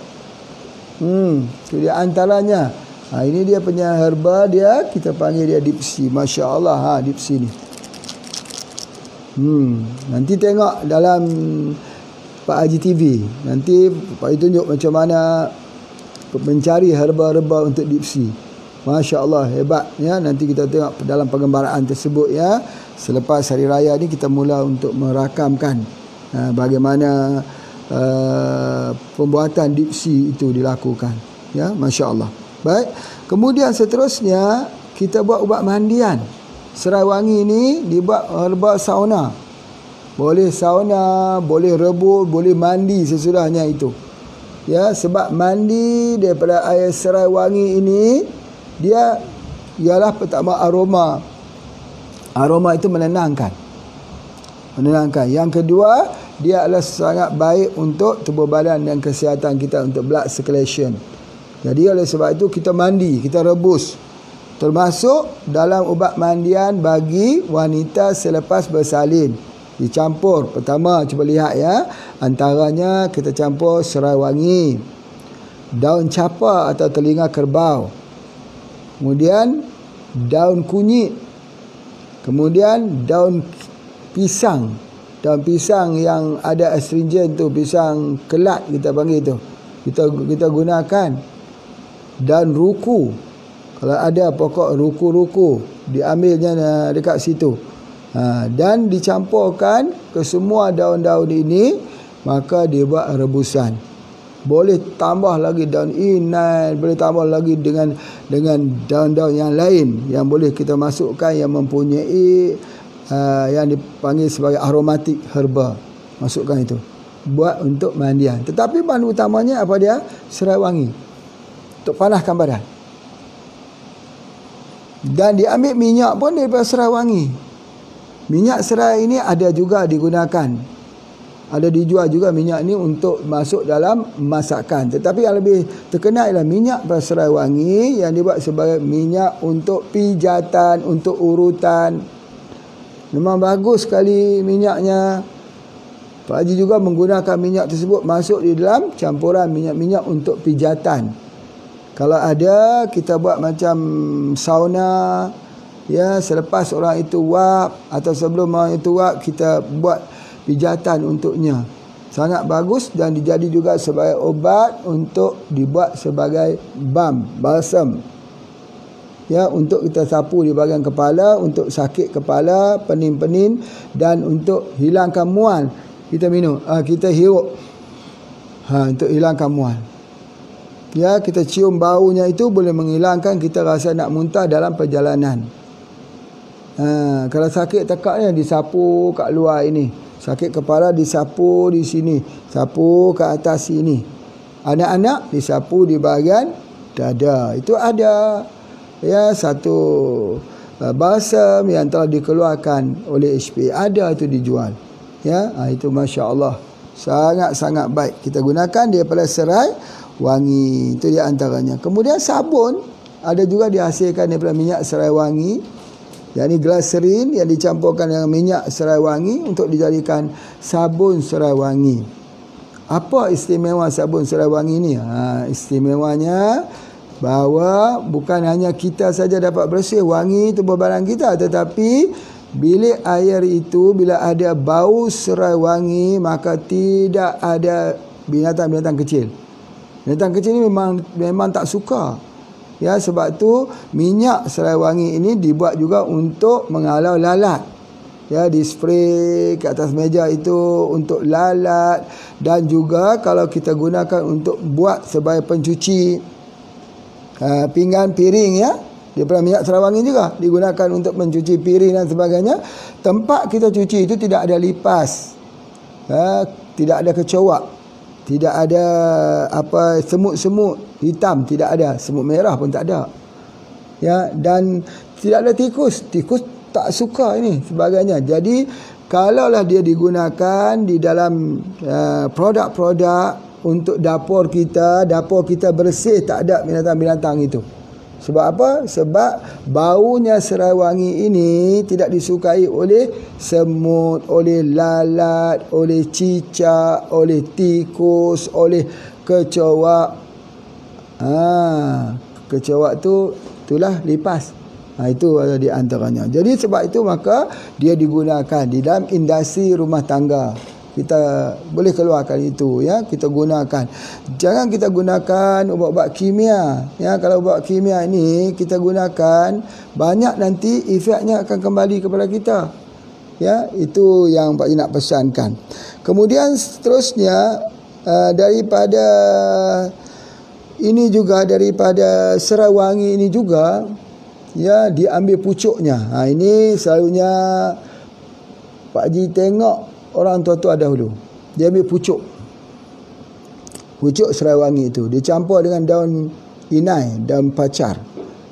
Itu dia antaranya. Ini dia punya herba dia, kita panggil dia deep sea. Masya Allah, deep sea ni. Nanti tengok dalam Pak Haji TV. Nanti Pak Haji tunjuk macam mana mencari herba-herba untuk deep sea. Masya Allah, hebat ya. Nanti kita tengok dalam pengembaraan tersebut ya. Selepas hari raya ni kita mula untuk merakamkan bagaimana pembuatan deep sea itu dilakukan ya. Masya Allah. Baik, kemudian seterusnya kita buat ubat mandian. Serai wangi ini dibuat herba sauna. Boleh sauna, boleh rebus, boleh mandi sesudahnya itu. Ya, sebab mandi daripada air serai wangi ini, dia ialah pertama aroma. Aroma itu menenangkan. Yang kedua, dia adalah sangat baik untuk tubuh badan dan kesihatan kita, untuk blood circulation. Jadi oleh sebab itu kita mandi, kita rebus. Termasuk dalam ubat mandian bagi wanita selepas bersalin. dicampur. Pertama cuba lihat ya, antaranya kita campur serai wangi, daun capa atau telinga kerbau, kemudian daun kunyit, kemudian daun pisang. Daun pisang yang ada astringent tu, pisang kelat kita panggil tu, kita gunakan. Dan ruku, kalau ada pokok ruku-ruku, diambilnya dekat situ. Dan dicampurkan ke semua daun-daun ini, maka dia buat rebusan. Boleh tambah lagi daun inai, boleh tambah lagi dengan daun-daun yang lain yang boleh kita masukkan, yang mempunyai yang dipanggil sebagai aromatik herba. Masukkan itu, buat untuk mandian. Tetapi bahan utamanya apa dia? Serai wangi, untuk panaskan badan. Dan diambil minyak pun daripada serai wangi. Minyak serai ini ada juga digunakan, ada dijual juga minyak ni untuk masuk dalam masakan. Tetapi yang lebih terkenal ialah minyak serai wangi yang dibuat sebagai minyak untuk pijatan, untuk urutan. Memang bagus sekali minyaknya. Pak Haji juga menggunakan minyak tersebut masuk di dalam campuran minyak-minyak untuk pijatan. Kalau ada, kita buat macam sauna, ya, selepas orang itu wap atau sebelum orang itu wap, kita buat pijatan untuknya. Sangat bagus dan dijadi juga sebagai obat untuk dibuat sebagai balsam. Ya, untuk kita sapu di bahagian kepala, untuk sakit kepala, penin-penin, dan untuk hilangkan mual. Kita minum, kita hirup, untuk hilangkan mual. Ya, kita cium baunya itu boleh menghilangkan kita rasa nak muntah dalam perjalanan. Kalau sakit tekak ni disapu kat luar ini. Sakit kepala disapu di sini, sapu ke atas sini. Anak-anak disapu di bahagian dada. Itu ada ya satu balsam yang telah dikeluarkan oleh HP. Ada itu dijual. Ya, itu masya-Allah. Sangat-sangat baik. Kita gunakan daripada serai wangi, itu dia antaranya. Kemudian sabun ada juga dihasilkan daripada minyak serai wangi, yakni glycerin yang dicampurkan dengan minyak serai wangi untuk dijadikan sabun serai wangi. Apa istimewa sabun serai wangi ni? Istimewanya bahawa bukan hanya kita saja dapat bersih wangi tubuh badan kita, tetapi bilik air itu bila ada bau serai wangi, maka tidak ada binatang-binatang kecil. Binatang kecil ni memang tak suka. Ya, sebab tu minyak serai wangi ini dibuat juga untuk menghalau lalat. Ya, di spray ke atas meja itu untuk lalat, dan juga kalau kita gunakan untuk buat sebagai pencuci pinggan, piring, ya, daripada minyak serai wangi juga digunakan untuk mencuci piring dan sebagainya. Tempat kita cuci itu tidak ada lipas, tidak ada kecoak, tidak ada semut-semut hitam, tidak ada, semut merah pun tak ada. Ya, dan tidak ada tikus. Tikus tak suka ini sebagainya. Jadi kalaulah dia digunakan di dalam produk-produk untuk dapur kita bersih, tak ada binatang-binatang itu. Sebab apa? Sebab baunya serai wangi ini tidak disukai oleh semut, oleh lalat, oleh cicak, oleh tikus, oleh kecoak. Kecoak tu itulah lipas. Itu ada di antaranya. Jadi sebab itu maka dia digunakan di dalam industri rumah tangga. Kita boleh keluarkan itu, ya, kita gunakan. Jangan kita gunakan ubat-ubat kimia. Ya, kalau ubat kimia ini kita gunakan, banyak nanti efeknya akan kembali kepada kita. Ya, itu yang Pak nak pesankan. Kemudian seterusnya daripada ini juga, daripada serai wangi ini juga, ya, diambil pucuknya. Ini selalunya Pak Haji tengok orang tua-tua dahulu, dia ambil pucuk serai wangi itu, dicampur dengan daun inai, daun pacar,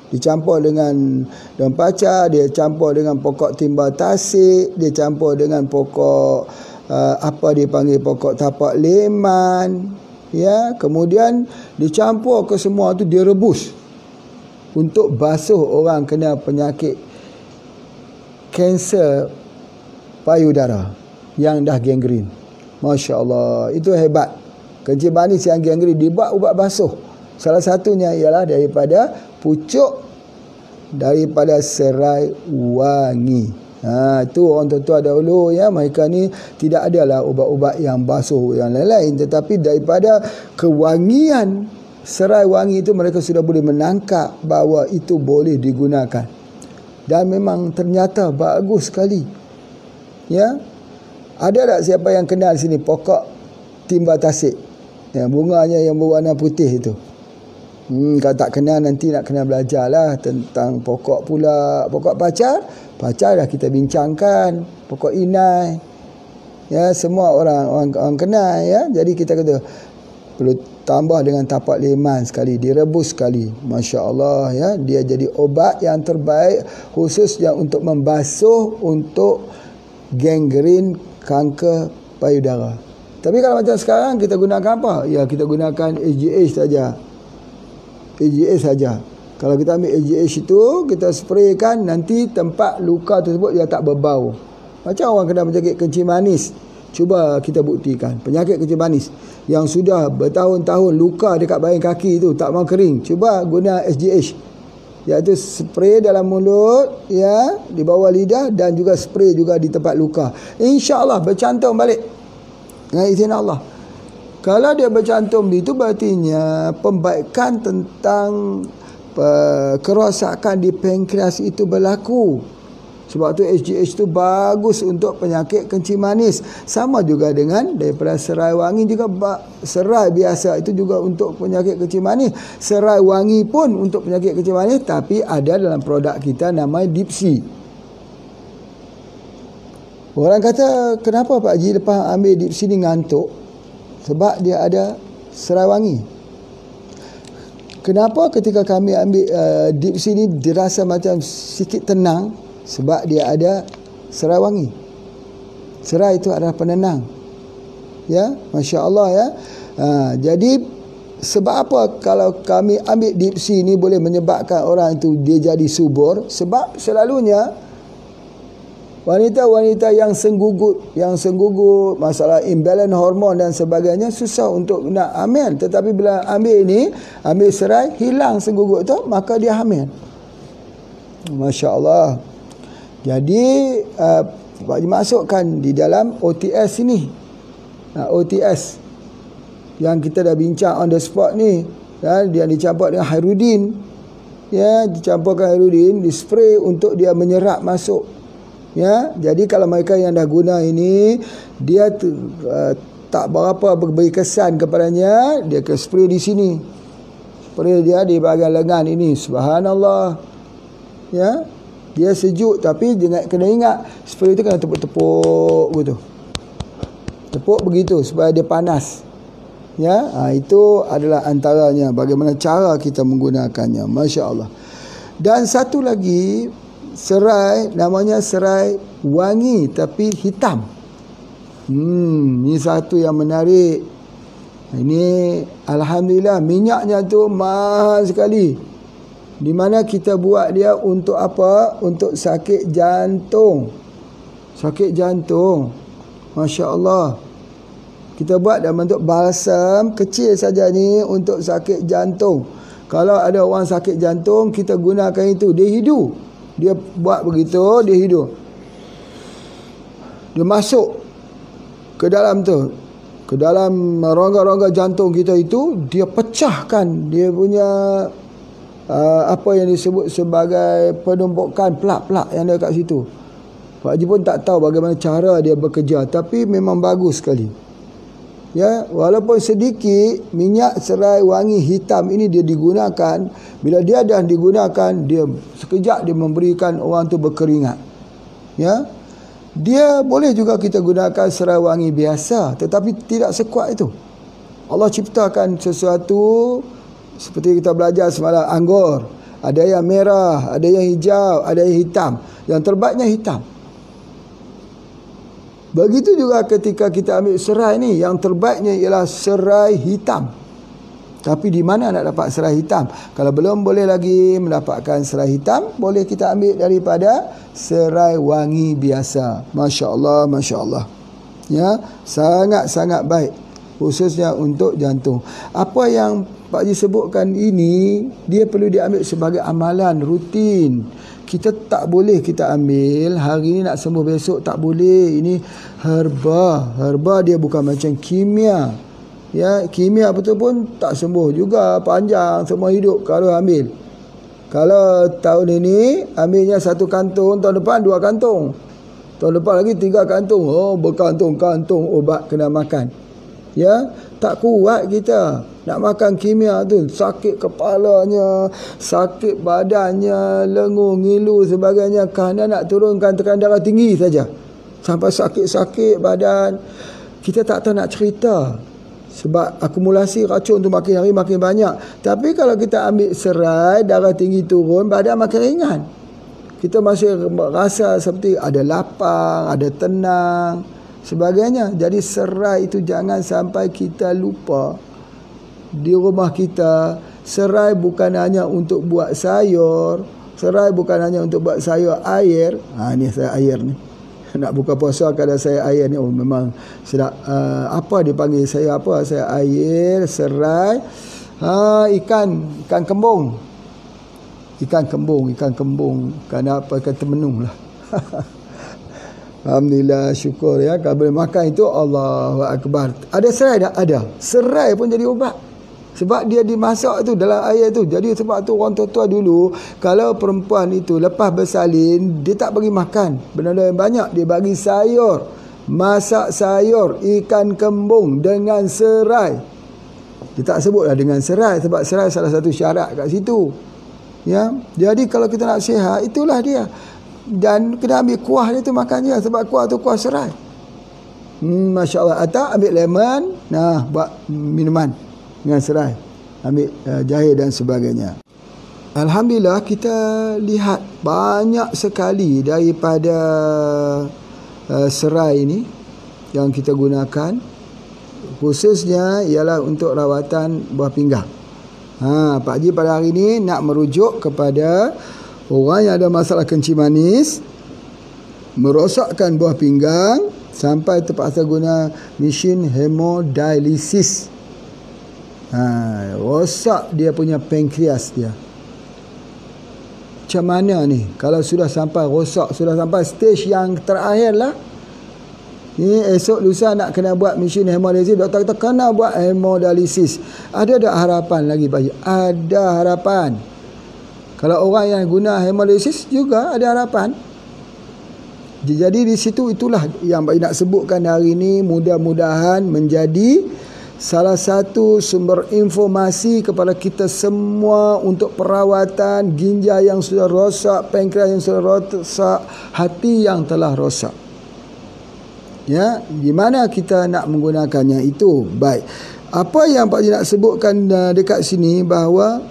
dicampur dengan daun pacar, dia campur dengan pokok timbal tasik, dia campur dengan pokok dipanggil pokok tapak leman, ya, kemudian dicampur ke semua tu, dia rebus untuk basuh orang kena penyakit kanser payudara. yang dah gangren. Masya Allah, itu hebat. Kencing manis yang gangren dibuat ubat basuh. Salah satunya ialah daripada pucuk daripada serai wangi. Itu orang tua-tua dahulu ya, mereka ni tidak adalah ubat-ubat yang basuh yang lain-lain, tetapi daripada kewangian serai wangi itu mereka sudah boleh menangkap bahawa itu boleh digunakan. Dan memang ternyata bagus sekali. Ya. Ada tak siapa yang kenal sini pokok timba tasik? Ya, bunganya yang berwarna putih itu. Kalau tak kenal nanti nak kena belajarlah tentang pokok pula. Pokok pacar dah kita bincangkan. Pokok inai. Ya, semua orang kenal ya. Jadi kita kata perlu tambah dengan tapak leman sekali, direbus sekali. Masya Allah ya, dia jadi obat yang terbaik khususnya untuk membasuh untuk gangren kanker payudara. Tapi kalau macam sekarang kita gunakan apa? Ya, kita gunakan AGH saja. AGH saja. Kalau kita ambil AGH itu, kita spraykan, nanti tempat luka tersebut dia tak berbau. Macam orang kena penyakit kencing manis. Cuba kita buktikan. Penyakit kencing manis yang sudah bertahun-tahun luka dekat bahagian kaki itu tak mau kering. Cuba guna SGH. Iaitu spray dalam mulut, ya, di bawah lidah dan juga spray juga di tempat luka. InsyaAllah bercantum balik. Dengan izin Allah. Kalau dia bercantum itu berartinya pembaikan tentang kerosakan di pankreas itu berlaku. Sebab tu SGH itu bagus untuk penyakit kencing manis. Sama juga dengan daripada serai wangi juga, serai biasa itu juga untuk penyakit kencing manis. Serai wangi pun untuk penyakit kencing manis, tapi ada dalam produk kita namanya Dipsy. Orang kata, kenapa Pak Haji lepas ambil Dipsy ni ngantuk? Sebab dia ada serai wangi. Kenapa ketika kami ambil Dipsy ni dirasa macam sikit tenang? Sebab dia ada serai wangi. Serai itu adalah penenang. Ya, Masya Allah ya. Jadi sebab apa kalau kami ambil Dipsy ni boleh menyebabkan orang itu dia jadi subur? Sebab selalunya wanita-wanita yang senggugut, masalah imbalance hormon dan sebagainya, susah untuk nak hamil. Tetapi bila ambil serai, hilang senggugut tu, maka dia hamil. Masya Allah. Jadi Pak Haji masukkan di dalam OTS ini. OTS yang kita dah bincang on the spot ni, ya, dia dicampur dengan Hairudin. Ya, dicampurkan Hairudin, di spray untuk dia menyerap masuk. Ya, jadi kalau mereka yang dah guna ini, dia tak berapa beri kesan kepadanya, dia ke spray di sini. Spray dia di bahagian lengan ini. Subhanallah. Ya. Dia sejuk, tapi kena ingat spray itu kena tepuk-tepuk begitu. Tepuk begitu supaya dia panas. Ya, itu adalah antaranya bagaimana cara kita menggunakannya. Masya Allah. Dan satu lagi serai, namanya serai wangi tapi hitam. Ini satu yang menarik. Ini alhamdulillah minyaknya tu mahal sekali. Di mana kita buat dia untuk apa? Untuk sakit jantung. Sakit jantung. Masya Allah. Kita buat dalam bentuk balsam kecil saja ni untuk sakit jantung. Kalau ada orang sakit jantung, kita gunakan itu. Dia hidu. Dia buat begitu, dia hidu. Dia masuk ke dalam tu. Ke dalam rongga-rongga jantung kita itu, dia pecahkan dia punya apa yang disebut sebagai penumpukan plak-plak yang ada kat situ. Pak Haji pun tak tahu bagaimana cara dia bekerja, tapi memang bagus sekali. Ya, walaupun sedikit minyak serai wangi hitam ini dia digunakan, bila dia dah digunakan, dia sekejap dia memberikan orang tu berkeringat. Ya. Dia boleh juga kita gunakan serai wangi biasa, tetapi tidak sekuat itu. Allah ciptakan sesuatu seperti kita belajar semalam, anggur. Ada yang merah, ada yang hijau, ada yang hitam. Yang terbaiknya hitam. Begitu juga ketika kita ambil serai ni, yang terbaiknya ialah serai hitam. Tapi di mana nak dapat serai hitam? Kalau belum boleh lagi mendapatkan serai hitam, boleh kita ambil daripada serai wangi biasa. Masya Allah, Masya Allah. Ya, sangat-sangat baik khususnya untuk jantung. Apa yang Pak Haji sebutkan ini, dia perlu diambil sebagai amalan rutin. Kita tak boleh kita ambil hari ni nak sembuh besok, tak boleh. Ini herba dia bukan macam kimia. Ya, kimia betul pun tak sembuh juga panjang semua hidup kalau ambil. Kalau tahun ini ambilnya 1 kantung, tahun depan 2 kantung. Tahun depan lagi 3 kantung. Oh, berkantung-kantung obat kena makan. Ya, tak kuat kita nak makan kimia tu, sakit kepalanya, sakit badannya, lenguh, ngilu sebagainya, kerana nak turunkan tekanan darah tinggi saja. Sampai sakit-sakit badan. Kita tak tahu nak cerita. Sebab akumulasi racun tu makin hari makin banyak. Tapi kalau kita ambil serai, darah tinggi turun, badan makin ringan. Kita masih rasa seperti ada lapang, ada tenang, sebagainya. Jadi serai itu jangan sampai kita lupa. Di rumah kita, serai bukan hanya untuk buat sayur. Serai bukan hanya untuk buat sayur air. Ni saya air ni. Nak buka puasa kalau saya air ni, oh memang sedap. Apa dipanggil saya apa? Saya air, serai, ikan kembung. Ikan kembung. Kerana apa? Ikan temenung lah. Alhamdulillah, syukur ya. Kalau boleh makan itu, Allahu Akbar. Ada serai tak? Ada. Serai pun jadi ubat. Sebab dia dimasak tu dalam air tu. Jadi sebab tu orang tua-tua dulu, kalau perempuan itu lepas bersalin, dia tak bagi makan benda yang banyak, dia bagi sayur. Masak sayur ikan kembung dengan serai. Dia tak sebutlah dengan serai, sebab serai salah satu syarat kat situ. Ya, jadi kalau kita nak sihat, itulah dia. Dan kena ambil kuah dia tu makan je, sebab kuah tu kuah serai. Masya Allah. Atau ambil lemon, buat minuman dengan serai, ambil jahe dan sebagainya. Alhamdulillah, kita lihat banyak sekali daripada serai ini yang kita gunakan, khususnya ialah untuk rawatan buah pinggang. Pak Haji pada hari ini nak merujuk kepada orang yang ada masalah kencing manis, merosakkan buah pinggang sampai terpaksa guna mesin hemodialisis. Rosak dia punya pankreas dia. Macam mana ni kalau sudah sampai rosak, sudah sampai stage yang terakhir lah ni, esok lusa nak kena buat mesin hemodialisis, doktor kata kena buat hemodialisis. Ada tak harapan lagi Pak? Ada harapan. Kalau orang yang guna hemodialisis juga ada harapan. Jadi di situ, itulah yang Pak nak sebutkan hari ini, mudah-mudahan menjadi salah satu sumber informasi kepada kita semua untuk perawatan ginjal yang sudah rosak, pankreas yang sudah rosak, hati yang telah rosak. Ya, di mana kita nak menggunakannya itu. Baik. Apa yang Pak Haji nak sebutkan dekat sini, bahawa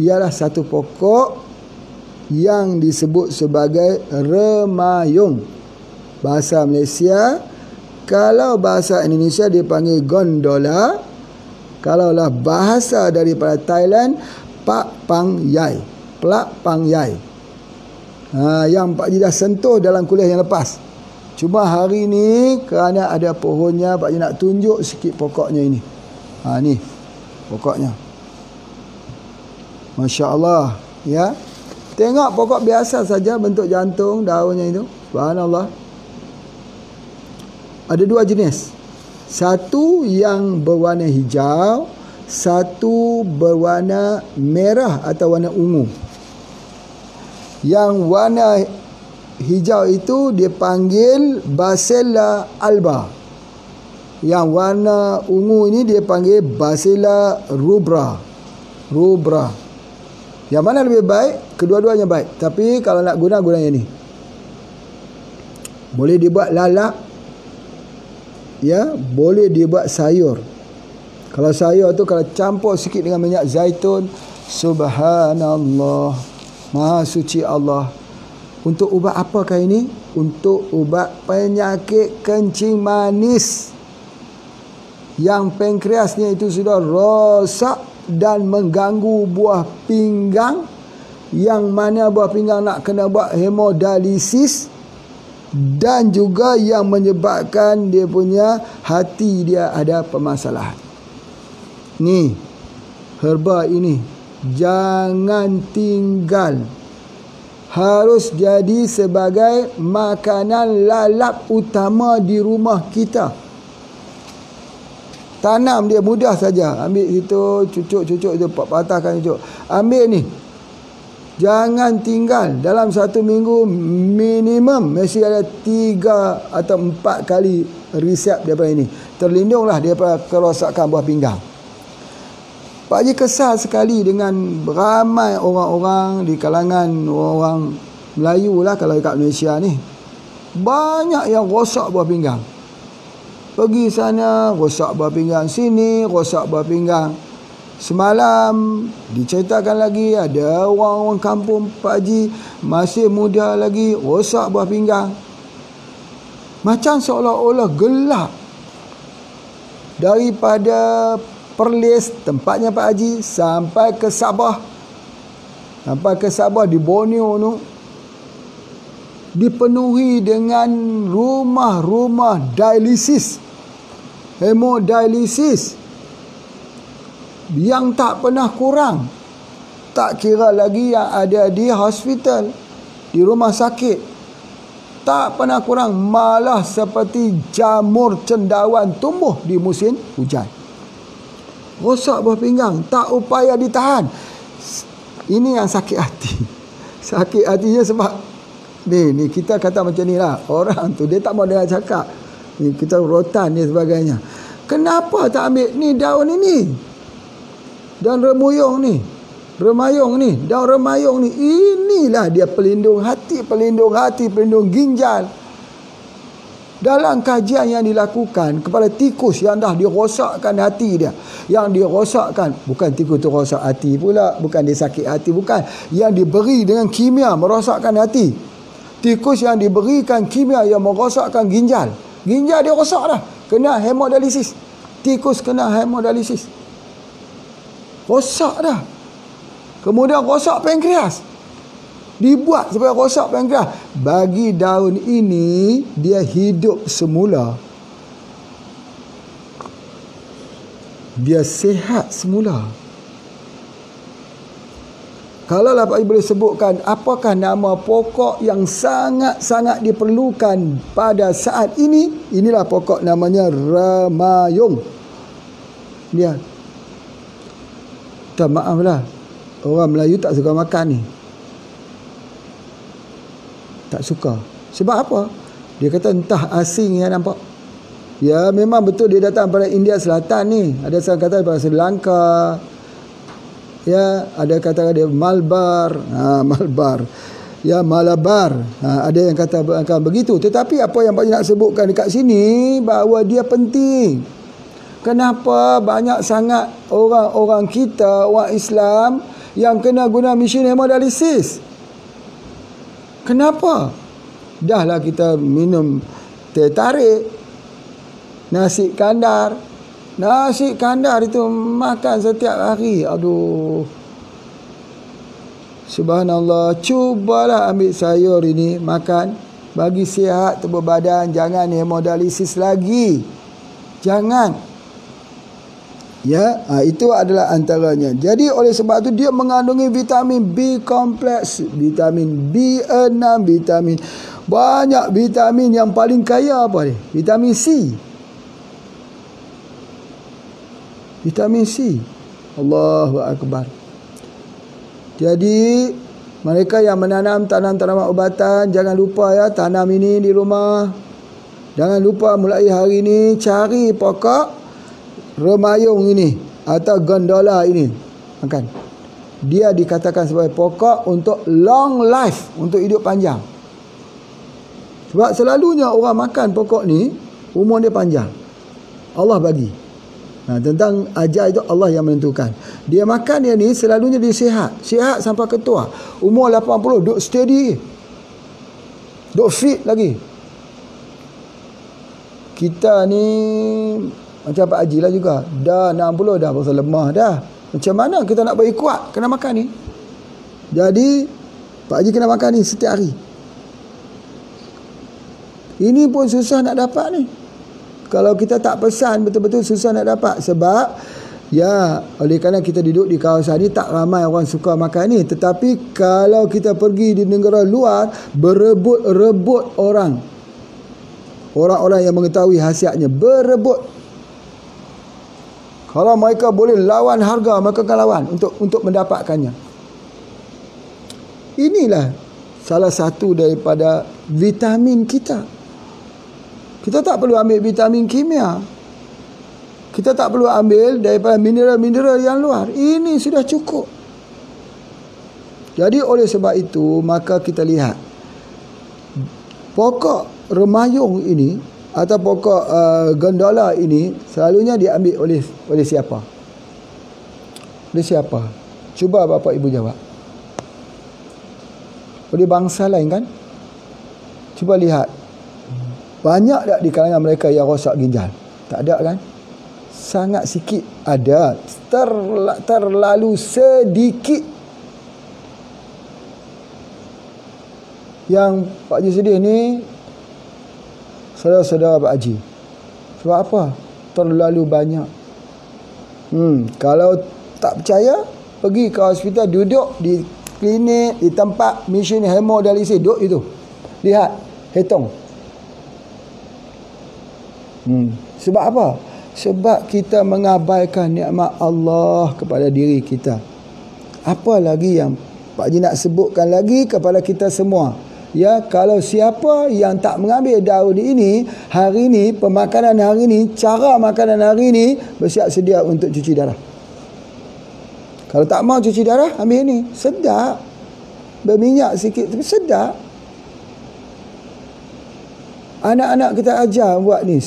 ialah satu pokok yang disebut sebagai remayung. Bahasa Malaysia, kalau bahasa Indonesia dipanggil gondola. Kalaulah bahasa daripada Thailand, Pak Pang Yai. Plak Pang Yai. Yang Pak Haji dah sentuh dalam kuliah yang lepas. Cuma hari ni kerana ada pohonnya, Pak Haji nak tunjuk sikit pokoknya ini. Ni pokoknya. Masya Allah. Ya. Tengok pokok biasa saja, bentuk jantung daunnya itu. Subhanallah. Ada 2 jenis. Satu yang berwarna hijau, satu berwarna merah atau warna ungu. Yang warna hijau itu dipanggil Bacilla alba. Yang warna ungu ini dia panggil Bacilla rubra. Yang mana lebih baik? Kedua-duanya baik. Tapi kalau nak guna yang ni. Boleh dibuat lalap. Ya, boleh dibuat sayur. Kalau sayur tu kalau campur sikit dengan minyak zaitun, subhanallah, maha suci Allah. Untuk ubat apakah ini? Untuk ubat penyakit kencing manis yang pankreasnya itu sudah rosak dan mengganggu buah pinggang, yang mana buah pinggang nak kena buat hemodialisis. dan juga yang menyebabkan dia punya hati dia ada permasalahan. Ni herba ini jangan tinggal, harus jadi sebagai makanan lalap utama di rumah kita. Tanam dia mudah saja, ambil itu cucuk itu, patahkan cucuk, ambil ni. Jangan tinggal dalam satu minggu minimum mesti ada 3 atau 4 kali resep daripada ini. Terlindunglah daripada kerosakan buah pinggang. Pak Haji kesal sekali dengan ramai orang-orang di kalangan orang Melayu lah, kalau kat Malaysia ni banyak yang rosak buah pinggang. Pergi sana rosak buah pinggang, sini rosak buah pinggang. Semalam diceritakan lagi ada orang-orang kampung Pak Haji masih muda lagi rosak buah pinggang. Macam seolah-olah gelap. Daripada Perlis tempatnya Pak Haji sampai ke Sabah. Sampai ke Sabah di Borneo tu dipenuhi dengan rumah-rumah dialisis, hemodialisis yang tak pernah kurang. Tak kira lagi yang ada di hospital, di rumah sakit, tak pernah kurang. Malah seperti jamur cendawan tumbuh di musim hujan. Rosak buah pinggang, tak upaya ditahan. Ini yang sakit hati. Sakit hatinya sebab ni kita kata macam ni lah, orang tu dia tak mau dengar cakap ni, kita rotan ni sebagainya. Kenapa tak ambil ni daun ini dan remayong ni, daun remayong ni, inilah dia pelindung hati, pelindung ginjal. Dalam kajian yang dilakukan kepada tikus yang dah dirosakkan hati dia, yang dirosakkan, bukan tikus tu rosak hati pula, bukan dia sakit hati, bukan, yang diberi dengan kimia merosakkan hati. Tikus yang diberikan kimia yang merosakkan ginjal dia rosak dah, kena hemodialisis. Tikus kena hemodialisis, rosak dah. Kemudian rosak pankreas, dibuat supaya rosak pankreas. Bagi daun ini dia hidup semula, dia sihat semula. Kalau lah Pak Haji boleh sebutkan apakah nama pokok yang sangat-sangat diperlukan pada saat ini, inilah pokok namanya remayong. Dia tak, maaflah, orang Melayu tak suka makan ni. Tak suka. Sebab apa? Dia kata entah asing yang nampak. Ya, memang betul dia datang pada India Selatan ni. Ada yang kata daripada Sri Lanka. Ya, ada kata dia Malabar. Malabar. Ya, Malabar. Ada yang kata begitu. Tetapi apa yang Pak Haji nak sebutkan dekat sini, bahawa dia penting. Kenapa banyak sangat orang-orang kita, orang Islam yang kena guna mesin hemodialisis? Kenapa? Dahlah kita minum teh tarik, nasi kandar. Nasi kandar itu makan setiap hari. Aduh, subhanallah. Cubalah ambil sayur ini makan, bagi sihat tubuh badan. Jangan hemodialisis lagi, jangan. Ya, itu adalah antaranya. Jadi oleh sebab itu dia mengandungi vitamin B kompleks, vitamin B6, vitamin, banyak vitamin. Yang paling kaya apa ni? Vitamin C. Vitamin C. Allahu Akbar. Jadi mereka yang menanam tanaman ubatan, jangan lupa ya, tanam ini di rumah. Jangan lupa mulai hari ini cari pokok remayong ini atau gondola ini, makan. Dia dikatakan sebagai pokok untuk long life, untuk hidup panjang. Sebab selalunya orang makan pokok ni umur dia panjang, Allah bagi. Tentang ajar itu Allah yang menentukan. Dia makan dia ni selalunya dia sihat sampai ketua. Umur 80 duk steady, duk fit lagi. Kita ni macam Pak Haji lah juga, dah 60 dah pasal lemah dah. Macam mana kita nak bagi kuat? Kena makan ni. Jadi Pak Haji kena makan ni setiap hari. Ini pun susah nak dapat ni. Kalau kita tak pesan, betul-betul susah nak dapat. Sebab ya, oleh kerana kita duduk di kawasan ni, tak ramai orang suka makan ni. Tetapi kalau kita pergi di negara luar, berebut-rebut orang. Orang-orang yang mengetahui khasiatnya, berebut. Kalau mereka boleh lawan harga, mereka akan lawan untuk mendapatkannya. Inilah salah satu daripada vitamin kita. Kita tak perlu ambil vitamin kimia. Kita tak perlu ambil daripada mineral-mineral yang luar. Ini sudah cukup. Jadi oleh sebab itu, maka kita lihat pokok remayung ini atau pokok gondola ini selalunya diambil oleh siapa? Oleh siapa? Cuba bapa ibu jawab. Oleh bangsa lain kan? Cuba lihat. Banyak tak di kalangan mereka yang rosak ginjal? Tak ada kan? Sangat sikit ada. Terlalu sedikit. Yang Pak Haji sedih ni, saudara-saudara Pak Haji. Sebab apa? Terlalu banyak. Kalau tak percaya, pergi ke hospital, duduk di klinik, di tempat mesin hemodialisis, duduk itu. Lihat, hitung. Sebab apa? Sebab kita mengabaikan nikmat Allah kepada diri kita. Apa lagi yang Pak Haji nak sebutkan lagi kepada kita semua? Ya, kalau siapa yang tak mengambil daun ini, hari ini, pemakanan hari ini, cara makanan hari ini, bersiap sedia untuk cuci darah. Kalau tak mau cuci darah, ambil ini. Sedap. Berminyak sikit, tapi sedap. Anak-anak kita ajar buat ni.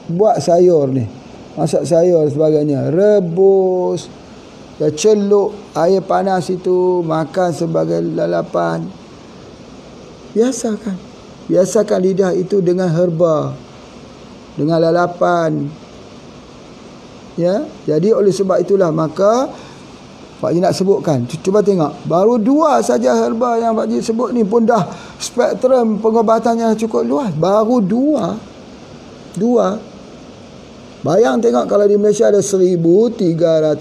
Buat sayur ni. Masak sayur sebagainya. Rebus. Celup air panas itu. Makan sebagai lalapan. Biasakan. Biasakan lidah itu dengan herba. Dengan lalapan. Ya. Jadi oleh sebab itulah maka Pak Haji nak sebutkan. Cuba tengok. Baru 2 saja herba yang Pak Haji sebut ni pun dah spektrum pengobatannya cukup luas. Baru 2. Bayang tengok kalau di Malaysia ada 1,230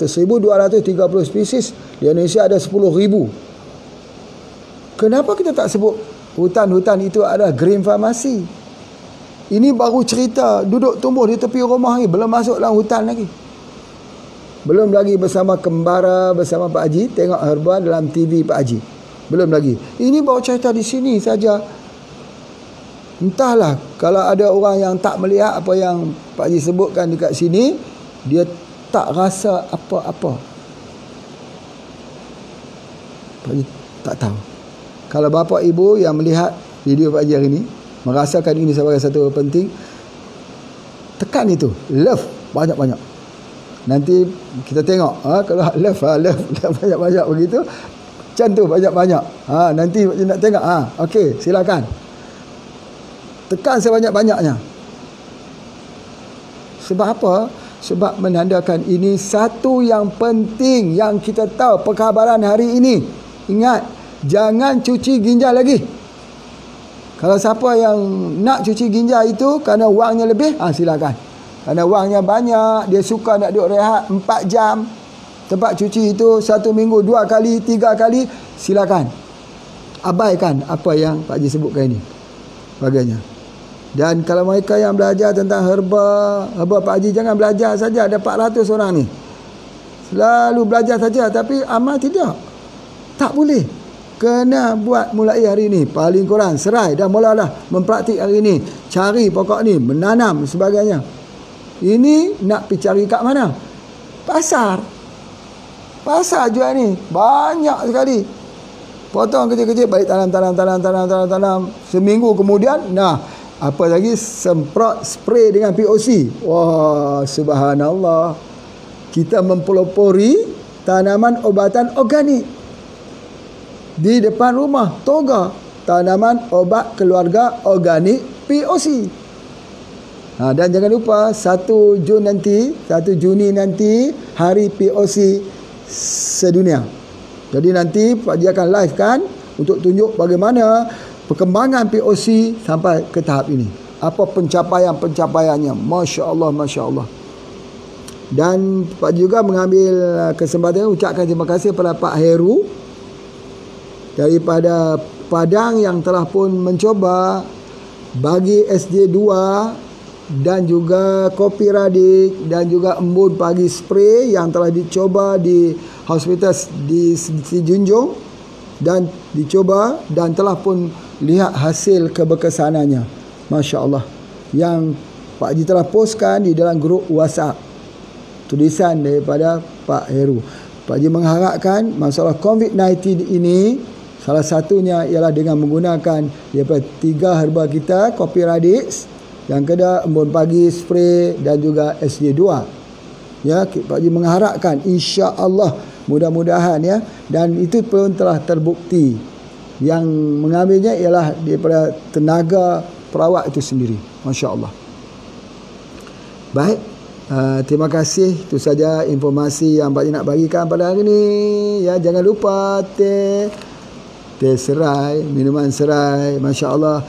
spesies. Di Indonesia ada 10,000. Kenapa kita tak sebut hutan-hutan itu adalah green pharmacy? Ini baru cerita duduk tumbuh di tepi rumah ni. Belum masuk dalam hutan lagi. Belum lagi bersama kembara, bersama Pak Haji. Tengok herba dalam TV Pak Haji. Belum lagi. Ini baru cerita di sini saja. Entahlah, kalau ada orang yang tak melihat apa yang Pak Haji sebutkan dekat sini, dia tak rasa apa-apa. Pak Haji tak tahu. Kalau bapa ibu yang melihat video Pak Haji hari ini, merasakan ini sebagai satu penting, tekan itu. Love banyak-banyak. Nanti kita tengok. Kalau love banyak-banyak begitu, macam tu banyak-banyak. Nanti nak tengok. Okey, silakan. Tekan sebanyak-banyaknya. Sebab apa? Sebab menandakan ini satu yang penting yang kita tahu perkhabaran hari ini. Ingat, jangan cuci ginjal lagi. Kalau siapa yang nak cuci ginjal itu kerana wangnya lebih, silakan. Kerana wangnya banyak, dia suka nak duduk rehat 4 jam. Tempat cuci itu 1 minggu 2 kali, 3 kali, silakan. Abaikan apa yang Pak Haji sebutkan ini. Bagainya. Dan kalau mereka yang belajar tentang herba Pak Haji, jangan belajar saja. Ada 400 orang ni. Selalu belajar saja, tapi amal tidak. Tak boleh. Kena buat mulai hari ini. Paling kurang serai dan mulalah mempraktik hari ini. Cari pokok ni, menanam sebagainya. Ini nak pergi cari kat mana? Pasar. Pasar jual ni. Banyak sekali. Potong kecil-kecil, balik tanam. Seminggu kemudian, apa lagi? Semprot, spray dengan POC. Wah, subhanallah. Kita mempelopori tanaman obatan organik. Di depan rumah, toga. Tanaman obat keluarga organik POC. Dan jangan lupa 1 Juni nanti hari POC sedunia. Jadi nanti Pak Haji akan live kan untuk tunjuk bagaimana perkembangan POC sampai ke tahap ini. apa pencapaiannya. Masya Allah, Masya Allah. Dan Pak juga mengambil kesempatan ucapkan terima kasih kepada Pak Heru daripada Padang yang telah pun mencoba bagi SJ2 dan juga kopi radik dan juga embun pagi spray yang telah dicoba di hospital di Junjung dan dicoba dan telah pun lihat hasil keberkesanannya. Masya Allah. Yang Pak Haji telah postkan di dalam grup WhatsApp. Tulisan daripada Pak Heru. Pak Haji mengharapkan masalah COVID-19 ini salah satunya ialah dengan menggunakan daripada 3 herba kita, kopi radix, yang kedua embun pagi spray dan juga SJ2. Ya, Pak Haji mengharapkan insya-Allah mudah-mudahan ya, dan itu pun telah terbukti. Yang mengambilnya ialah daripada tenaga perawat itu sendiri. Masya-Allah. Baik. Terima kasih. Itu saja informasi yang Pak Haji nak bagikan pada hari ini. Ya, jangan lupa teh serai, minuman serai. Masya Allah.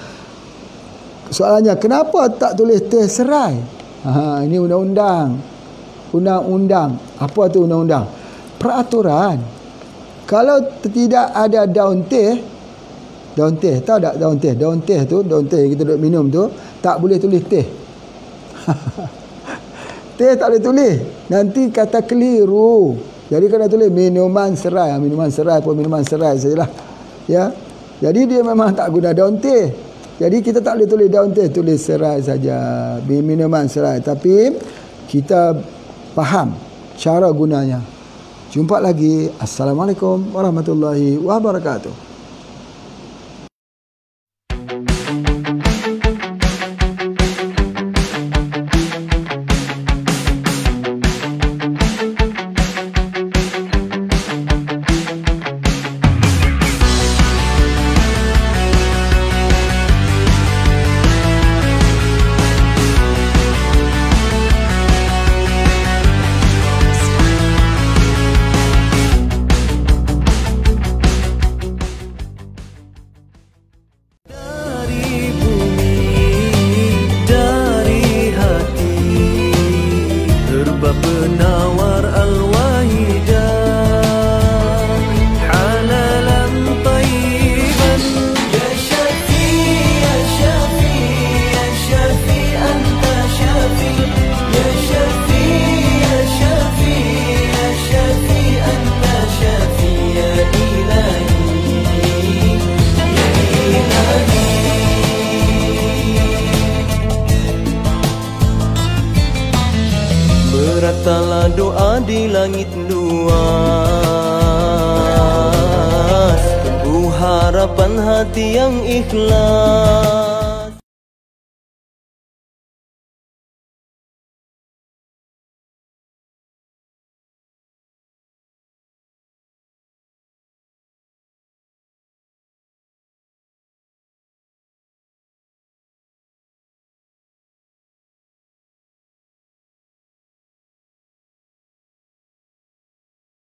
Soalannya, kenapa tak tulis teh serai? Ini undang-undang. Undang-undang. Apa tu undang-undang? Peraturan. Kalau tidak ada daun teh, tahu tak daun teh? Daun teh tu, daun teh kita duk minum tu, tak boleh tulis teh. Teh tak boleh tulis. Nanti kata keliru. Jadi kena tulis minuman serai. Minuman serai pun minuman serai sajalah. Ya. Jadi dia memang tak guna daun teh. Jadi kita tak boleh tulis daun teh, tulis serai saja. Minuman serai. Tapi kita faham cara gunanya. Jumpa lagi. Assalamualaikum warahmatullahi wabarakatuh. Beratalah doa di langit luas, teguh harapan hati yang ikhlas.